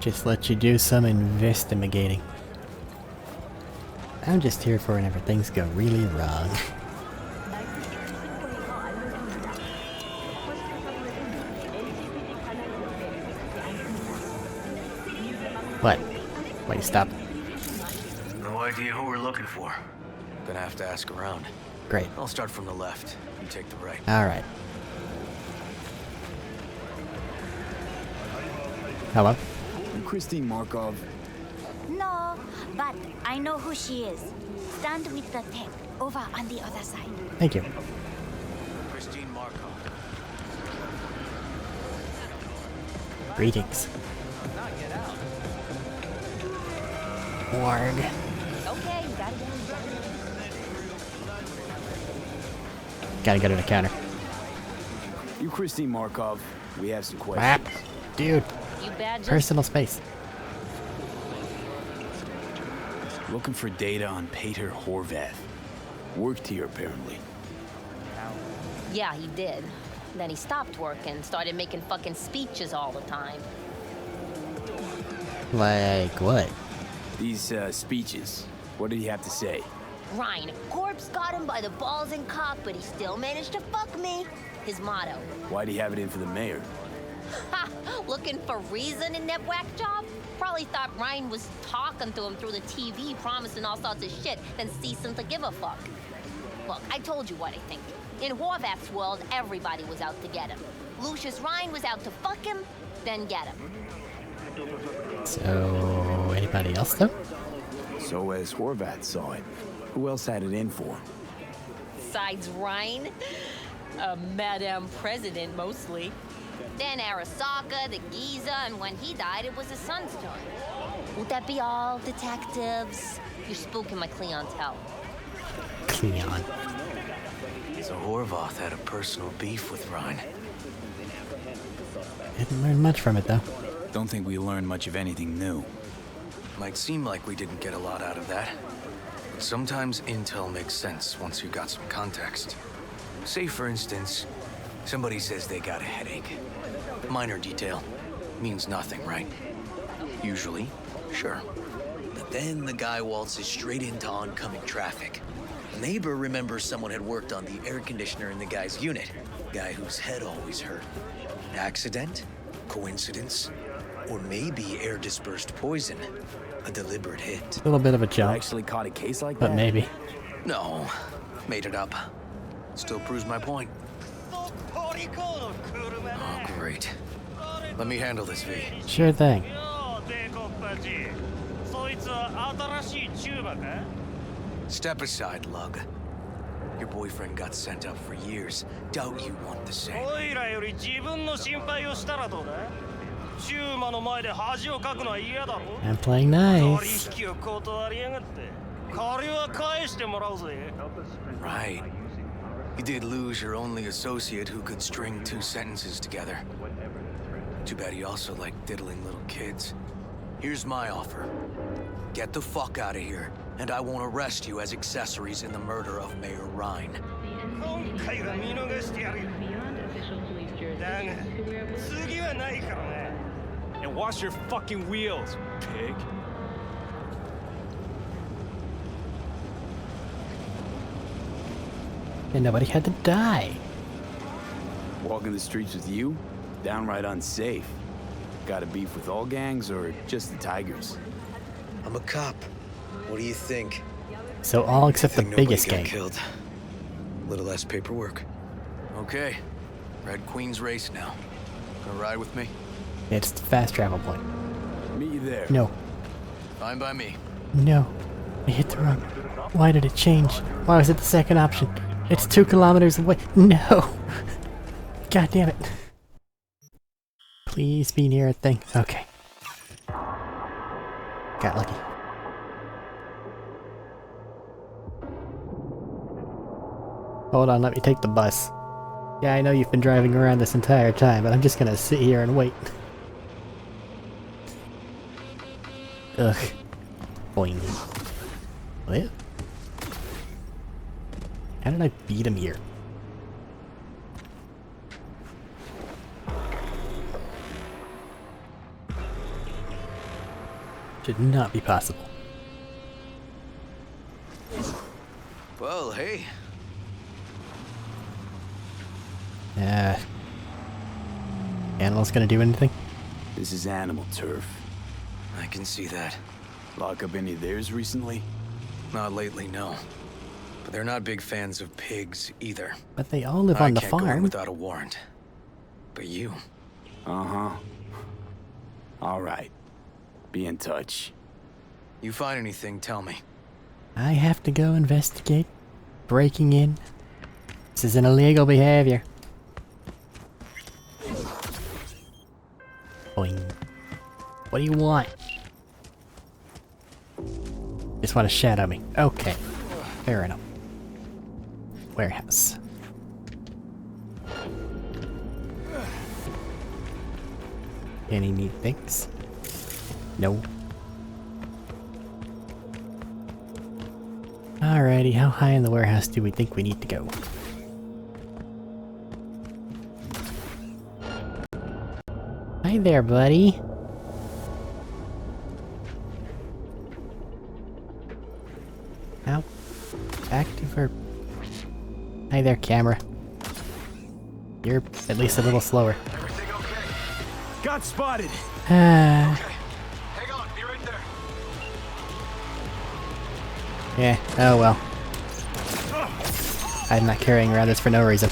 Just let you do some investigating. I'm just here for whenever things go really wrong. What? Wait, stop. No idea who we're looking for. Gonna have to ask around. Great. I'll start from the left. You take the right. Alright. Hello? Christine Markov. No, but I know who she is. Stand with the tech, over on the other side. Thank you. Christine Markov. Greetings. Warg. Okay, you gotta go. Gotta go to the counter. You Christine Markov. We have some questions. Map. Dude. You badges? Personal space. Looking for data on Peter Horvath. Worked here, apparently. Yeah, he did. Then he stopped working, started making fucking speeches all the time. Like what? These, speeches. What did he have to say? Ryan, corpse got him by the balls and cock, but he still managed to fuck me. His motto. Why'd he have it in for the mayor? Ha! Looking for reason in that whack job? Probably thought Ryan was talking to him through the TV, promising all sorts of shit, then ceasing to give a fuck. Look, I told you what I think. In Horvath's world, everybody was out to get him. Lucius Ryan was out to fuck him, then get him. So, anybody else though? So as Horvath saw it, who else had it in for? Besides Ryan, a Madame President mostly. Then Arasaka, the Giza, and when he died, it was his son's turn. Would that be all, detectives? You're spooking my clientele. Cleon. So Horvath had a personal beef with Ryan. Didn't learn much from it though. Don't think we learned much of anything new. Might seem like we didn't get a lot out of that. But sometimes intel makes sense once you got some context. Say, for instance, somebody says they got a headache. Minor detail. Means nothing, right? Usually, sure. But then the guy waltzes straight into oncoming traffic. A neighbor remembers someone had worked on the air conditioner in the guy's unit. Guy whose head always hurt. Accident? Coincidence? Or maybe air-dispersed poison. A deliberate hit. A little bit of a jump. Actually caught a case like but that? Maybe. No. Made it up. Still proves my point. Oh, great. Let me handle this, V. Sure thing. Step aside, Lug. Your boyfriend got sent up for years. Doubt you want the same. I'm playing nice. Right. You did lose your only associate who could string 2 sentences together. Too bad he also liked diddling little kids. Here's my offer. Get the fuck out of here, and I won't arrest you as accessories in the murder of Mayor Ryan. And wash your fucking wheels, pig. And nobody had to die. Walking the streets with you? Downright unsafe. Got a beef with all gangs or just the Tigers? I'm a cop. What do you think? So all except the biggest gang. Killed. Little less paperwork. Okay. Red Queen's race now. Gonna ride with me? It's the fast travel point. Meet you there. No. Fine by me. No. I hit the wrong. Why did it change? Why was it the second option? It's 2 kilometers away. No. God damn it. Please be near a thing. Okay. Got lucky. Hold on, let me take the bus. Yeah, I know you've been driving around this entire time, but I'm just gonna sit here and wait. Ugh. Boing. What? How did I beat him here? Should not be possible. Well, hey. Animal's gonna do anything? This is animal turf. I can see that. Lock up any of theirs recently? Not lately, no. But they're not big fans of pigs either. But they all live on the I can't go in farm. without a warrant. But you. Uh-huh. All right. Be in touch. You find anything, tell me. I have to go investigate. Breaking in. This is an illegal behavior. Boing. What do you want? Just want to shadow me. Okay. Fair enough. Warehouse. Any neat things? No. Alrighty, how high in the warehouse do we think we need to go? Hi there, buddy. How active or... Hi there, camera. You're at least a little slower. Got spotted. Hang on, be right there. Yeah, oh well. I'm not carrying around this for no reason.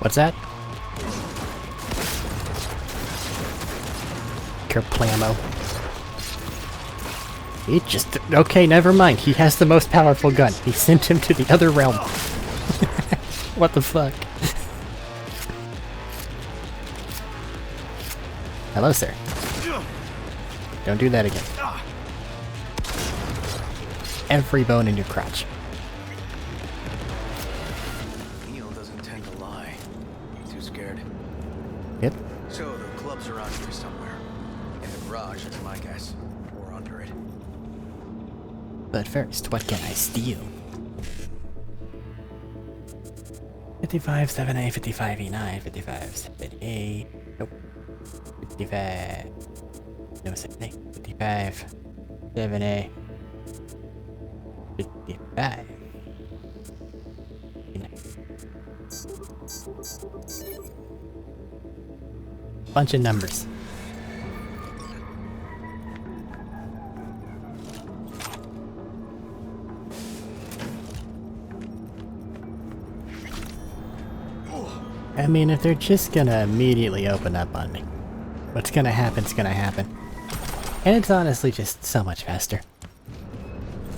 What's that? Kerplamo. He just... Okay, never mind. He has the most powerful gun. He sent him to the other realm. What the fuck? Hello, sir. Don't do that again. Every bone in your crotch. Neil doesn't tend to lie. Too scared. Yep. So the club's around here somewhere. In the garage, that's my guess. Or under it. But first, what can I steal? 55, 7A, 55E9, 55, 7A. Nope. 55. No, 7A. 55. 7A. 55. Bunch of numbers. I mean, if they're just gonna immediately open up on me, what's gonna happen's gonna happen. And it's honestly just so much faster.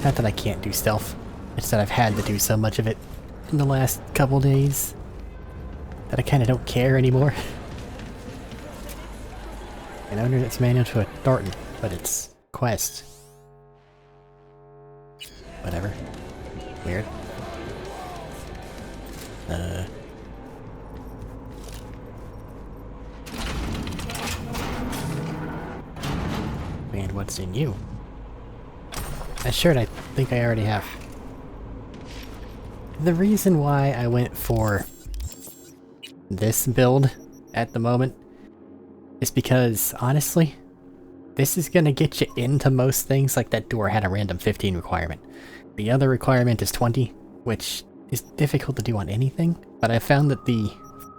Not that I can't do stealth, it's that I've had to do so much of it in the last couple days that I kinda don't care anymore. And I wonder if it's manual to a Thornton, but it's quest. Whatever. Weird. And what's in you? A shirt I think I already have. The reason why I went for this build at the moment is because, honestly, this is gonna get you into most things. Like that door had a random 15 requirement. The other requirement is 20, which is difficult to do on anything, but I found that the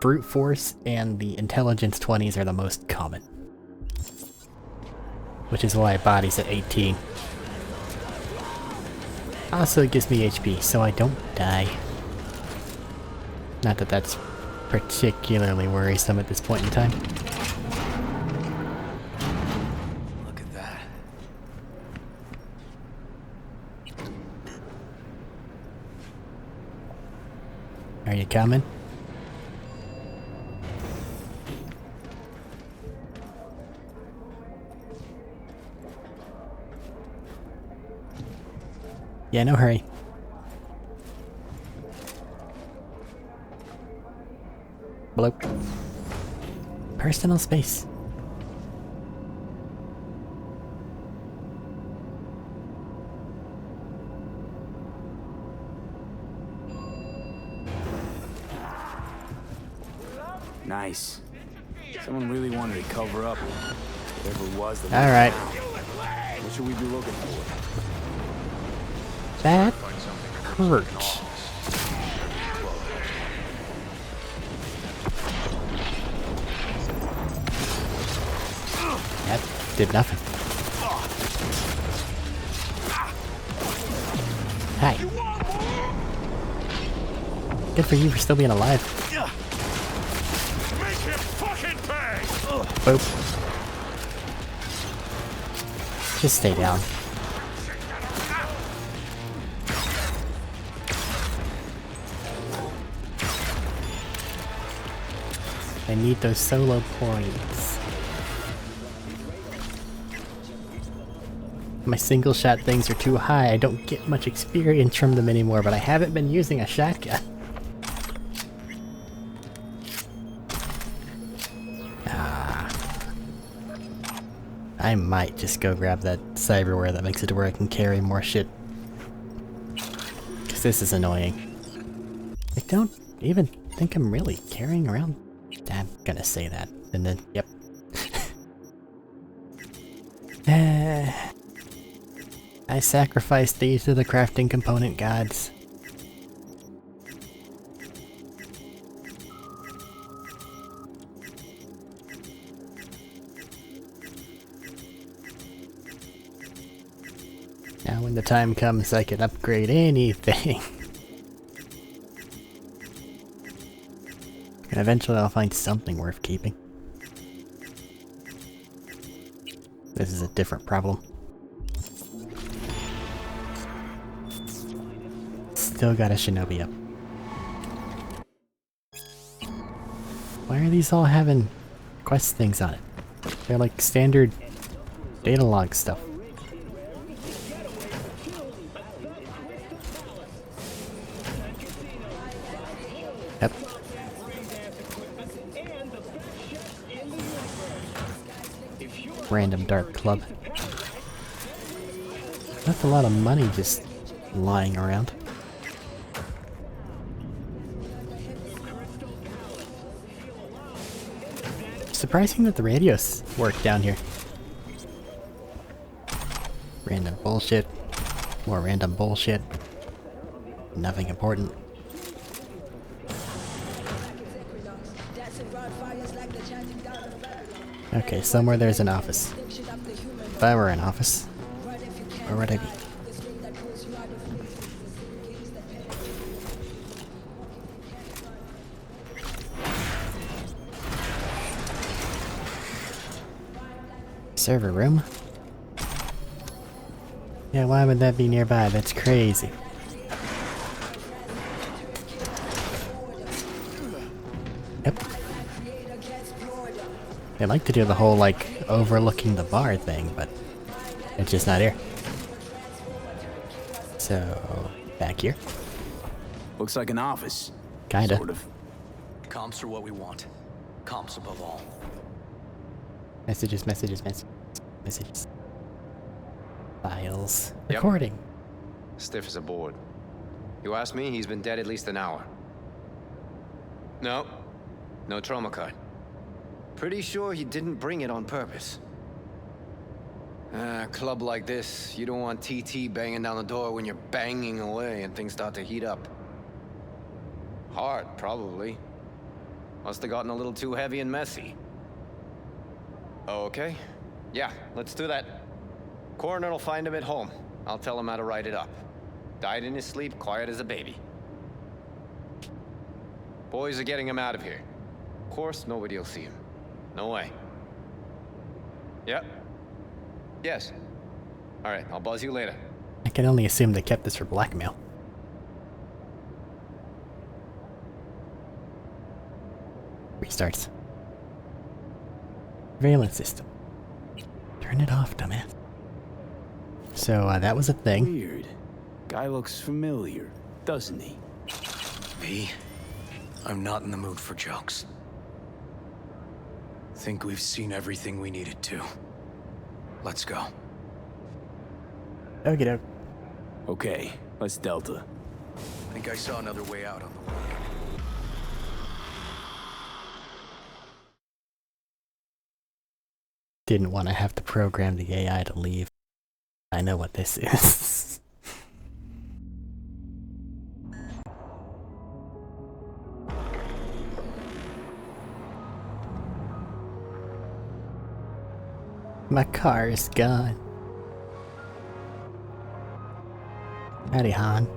brute force and the intelligence 20s are the most common. Which is why body's at 18. Also, it gives me HP, so I don't die. Not that that's particularly worrisome at this point in time. Look at that. Are you coming? Yeah, no hurry. Bloop. Personal space. Nice. Someone really wanted to cover up whatever it was that... Alright. What should we be looking for? That hurts. did nothing. Hi. Good for you for still being alive. Make him fucking pay! Boop. Just stay down. I need those solo points. My single shot things are too high. I don't get much experience from them anymore, but I haven't been using a shotgun. I might just go grab that cyberware that makes it to where I can carry more shit. Because this is annoying. I don't even think I'm really carrying around. I'm gonna say that. And then, yep. I sacrificed these to the crafting component gods. Now when the time comes, I can upgrade anything. And eventually I'll find something worth keeping. This is a different problem. Still got a shinobi up. Why are these all having quest things on it? They're like standard data log stuff. Yep. Random dark club. That's a lot of money just lying around. Surprising that the radios work down here. Random bullshit. More random bullshit. Nothing important. Okay, somewhere there's an office. If I were an office, where would I be? Server room? Yeah, why would that be nearby? That's crazy. Yep. They like to do the whole, like, overlooking the bar thing, but it's just not here. So, back here? Looks like an office. Kinda. Sort of. Comps are what we want. Comps above all. Messages, messages, messages. Files. Yep. Recording. Stiff as a board. You ask me, he's been dead at least an hour. No. No trauma card. Pretty sure he didn't bring it on purpose. A club like this, you don't want TT banging down the door when you're banging away and things start to heat up. Hard, probably. Must have gotten a little too heavy and messy. Okay. Yeah, let's do that. Coroner will find him at home. I'll tell him how to write it up. Died in his sleep, quiet as a baby. Boys are getting him out of here. Of course, nobody will see him. No way. Yep. Yes. Alright, I'll buzz you later. I can only assume they kept this for blackmail. Restarts. Surveillance system. Turn it off, dumbass. So, that was a thing. Weird. Guy looks familiar, doesn't he? Me? I'm not in the mood for jokes. Think we've seen everything we needed to. Let's go. Okie doke. Okay, let's Delta. Think I saw another way out on the way. Didn't want to have to program the AI to leave. I know what this is. My car is gone. Howdy, Han.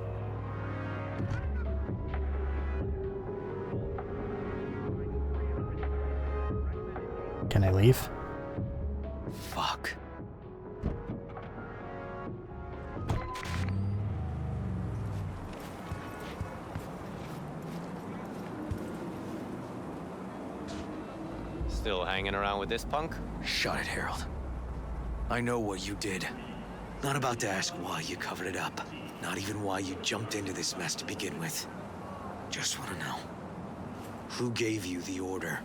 Can I leave? Fuck. Still hanging around with this punk? Shut it, Harold. I know what you did. Not about to ask why you covered it up. Not even why you jumped into this mess to begin with. Just want to know. Who gave you the order?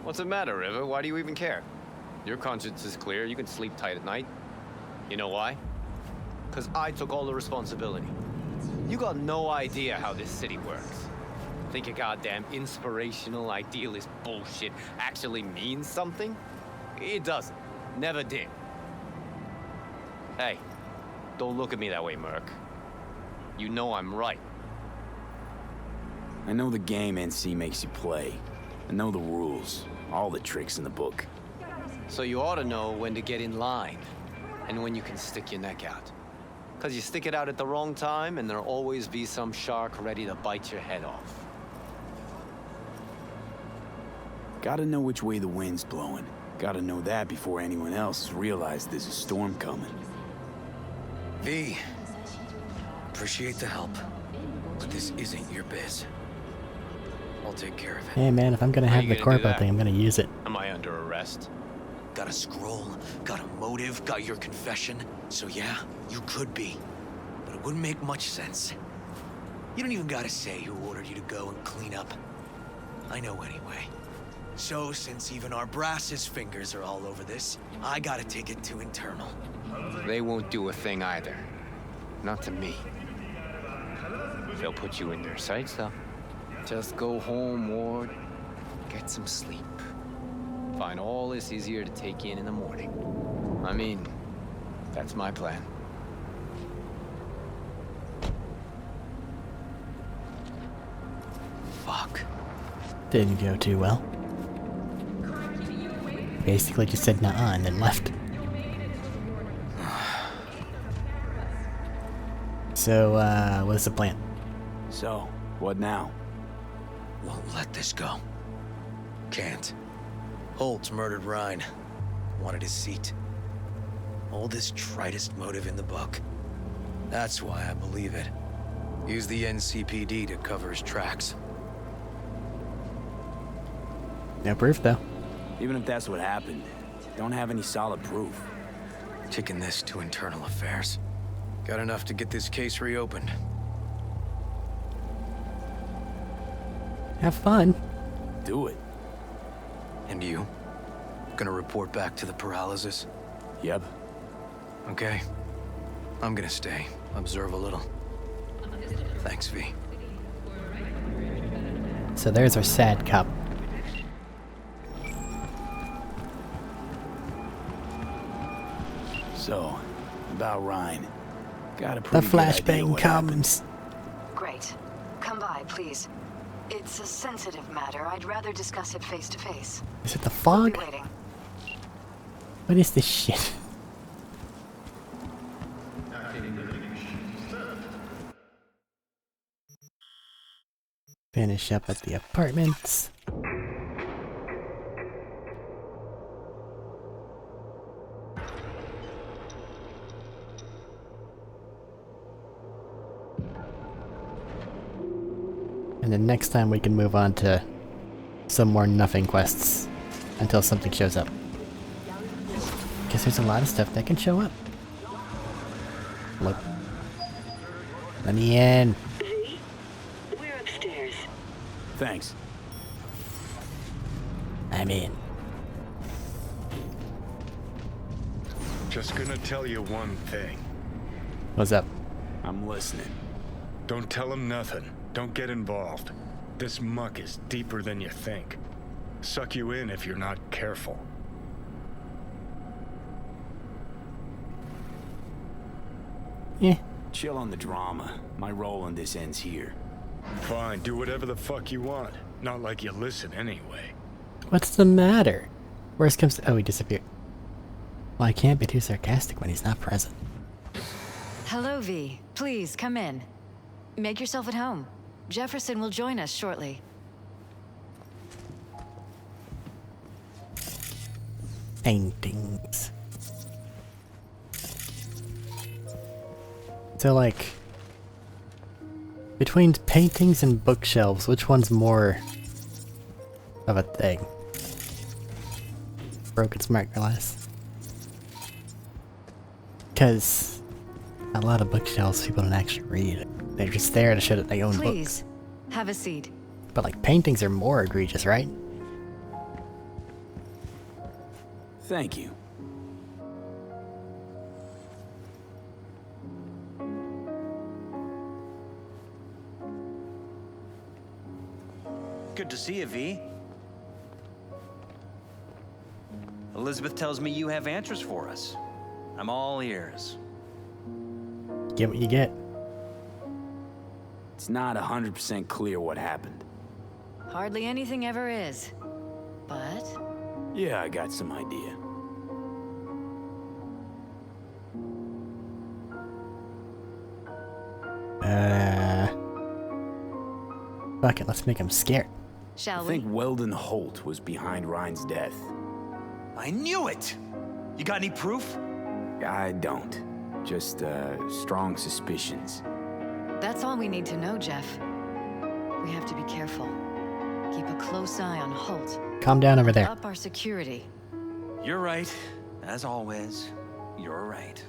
What's the matter, River? Why do you even care? Your conscience is clear. You can sleep tight at night. You know why? Because I took all the responsibility. You got no idea how this city works. Think your goddamn inspirational, idealist bullshit actually means something? It doesn't. Never did. Hey, don't look at me that way, Merc. You know I'm right. I know the game NC makes you play. I know the rules, all the tricks in the book. So you ought to know when to get in line, and when you can stick your neck out. Because you stick it out at the wrong time, and there'll always be some shark ready to bite your head off. Gotta know which way the wind's blowing. Gotta know that before anyone else has realized there's a storm coming. V, appreciate the help, but this isn't your biz. I'll take care of it. Hey man, if I'm gonna have the corpo thing, I'm gonna use it. Am I under arrest? Got a scroll, got a motive, got your confession. So yeah, you could be. But it wouldn't make much sense. You don't even gotta say who ordered you to go and clean up. I know anyway. So since even our brass's fingers are all over this, I gotta take it to internal. They won't do a thing either. Not to me. They'll put you in their sights, though. Just go home, Ward. Get some sleep. Find all this easier to take in the morning. I mean, that's my plan. Fuck. Didn't go too well. Basically just said nah and then left. So, what's the plan? So, what now? Won't let this go. Can't. Holt's murdered Ryan. Wanted his seat. Oldest, tritest motive in the book. That's why I believe it. Use the NCPD to cover his tracks. No proof, though. Even if that's what happened, don't have any solid proof. Taking this to internal affairs. Got enough to get this case reopened. Have fun. Do it. And you? Gonna report back to the paralysis? Yep. Okay. I'm gonna stay. Observe a little. Thanks, V. So there's our sad cop. So, about Ryan. Got a The pretty good idea flashbang what comes. Great. Come by, please. It's a sensitive matter. I'd rather discuss it face to face. Is it the fog? I'll be waiting. What is this shit? Finish up at the apartments. And then next time we can move on to some more nothing quests until something shows up. Because there's a lot of stuff that can show up. Look. Let me in. We're upstairs. Thanks. I'm in. Just gonna tell you one thing. What's up? I'm listening. Don't tell him nothing. Don't get involved. This muck is deeper than you think. Suck you in if you're not careful. Yeah. Chill on the drama. My role in this ends here. Fine, do whatever the fuck you want. Not like you listen anyway. What's the matter? Worst comes to— oh, he disappeared. Well, I can't be too sarcastic when he's not present. Hello, V. Please, come in. Make yourself at home. Jefferson will join us shortly. Paintings. So, like, between paintings and bookshelves, which one's more of a thing? Broken smart glass. Because a lot of bookshelves people don't actually read. They're just there to show that they own books. Please, have a seat. But like paintings are more egregious, right? Thank you. Good to see you, V. Elizabeth tells me you have answers for us. I'm all ears. Get what you get. It's not 100% clear what happened. Hardly anything ever is. But... Yeah, I got some idea. Fuck it, let's make him scared. Shall I think Weldon Holt was behind Ryan's death. I knew it! You got any proof? I don't. Just, strong suspicions. That's all we need to know, Jeff. We have to be careful. Keep a close eye on Holt. Calm down over there. Up our security. You're right. As always, you're right.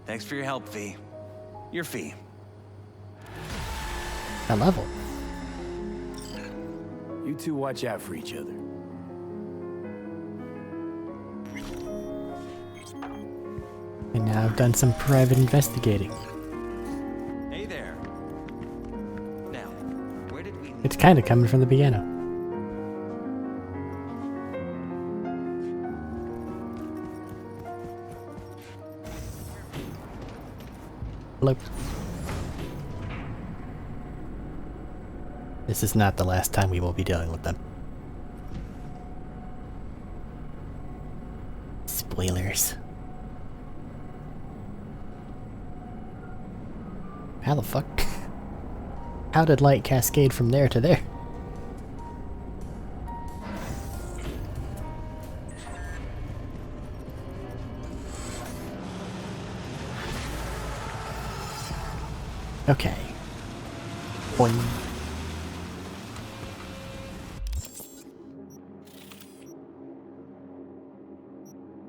Thanks for your help, V. Your fee. A level. You two watch out for each other. And now I've done some private investigating. Hey there. Now, where did we... It's kind of coming from the piano. Hello. This is not the last time we will be dealing with them. Spoilers. How the fuck? How did light cascade from there to there? Okay. Boing.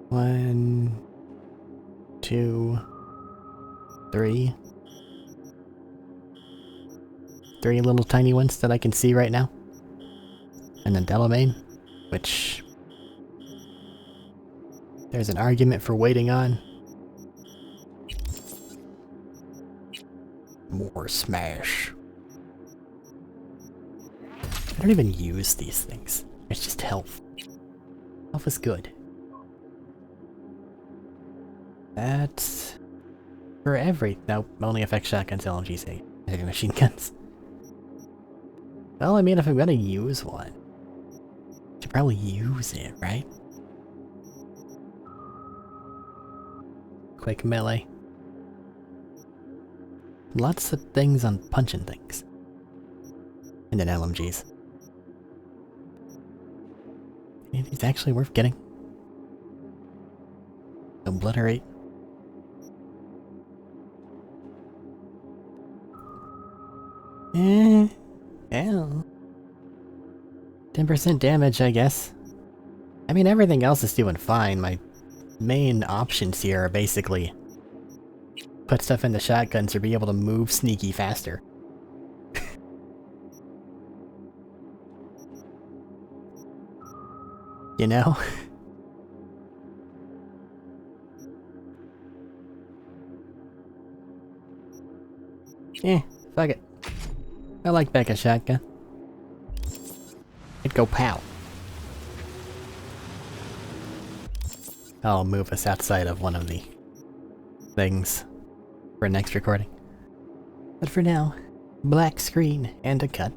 One, two, three. Three little tiny ones that I can see right now. And then Delamain, which there's an argument for waiting on. More smash. I don't even use these things. It's just health. Health is good. That's for every... Nope, only affects shotguns, LMGs, heavy machine guns. Well, I mean, if I'm gonna use one, I should probably use it, right? Quick melee. Lots of things on punching things. And then LMGs. It's actually worth getting. Obliterate. Yeah. 10% damage, I guess. I mean, everything else is doing fine. My main options here are basically put stuff in the shotguns or be able to move sneaky faster. You know? Fuck it. I like back a shotgun. It'd go pow. I'll move us outside of one of the things for next recording. But for now, black screen and a cut.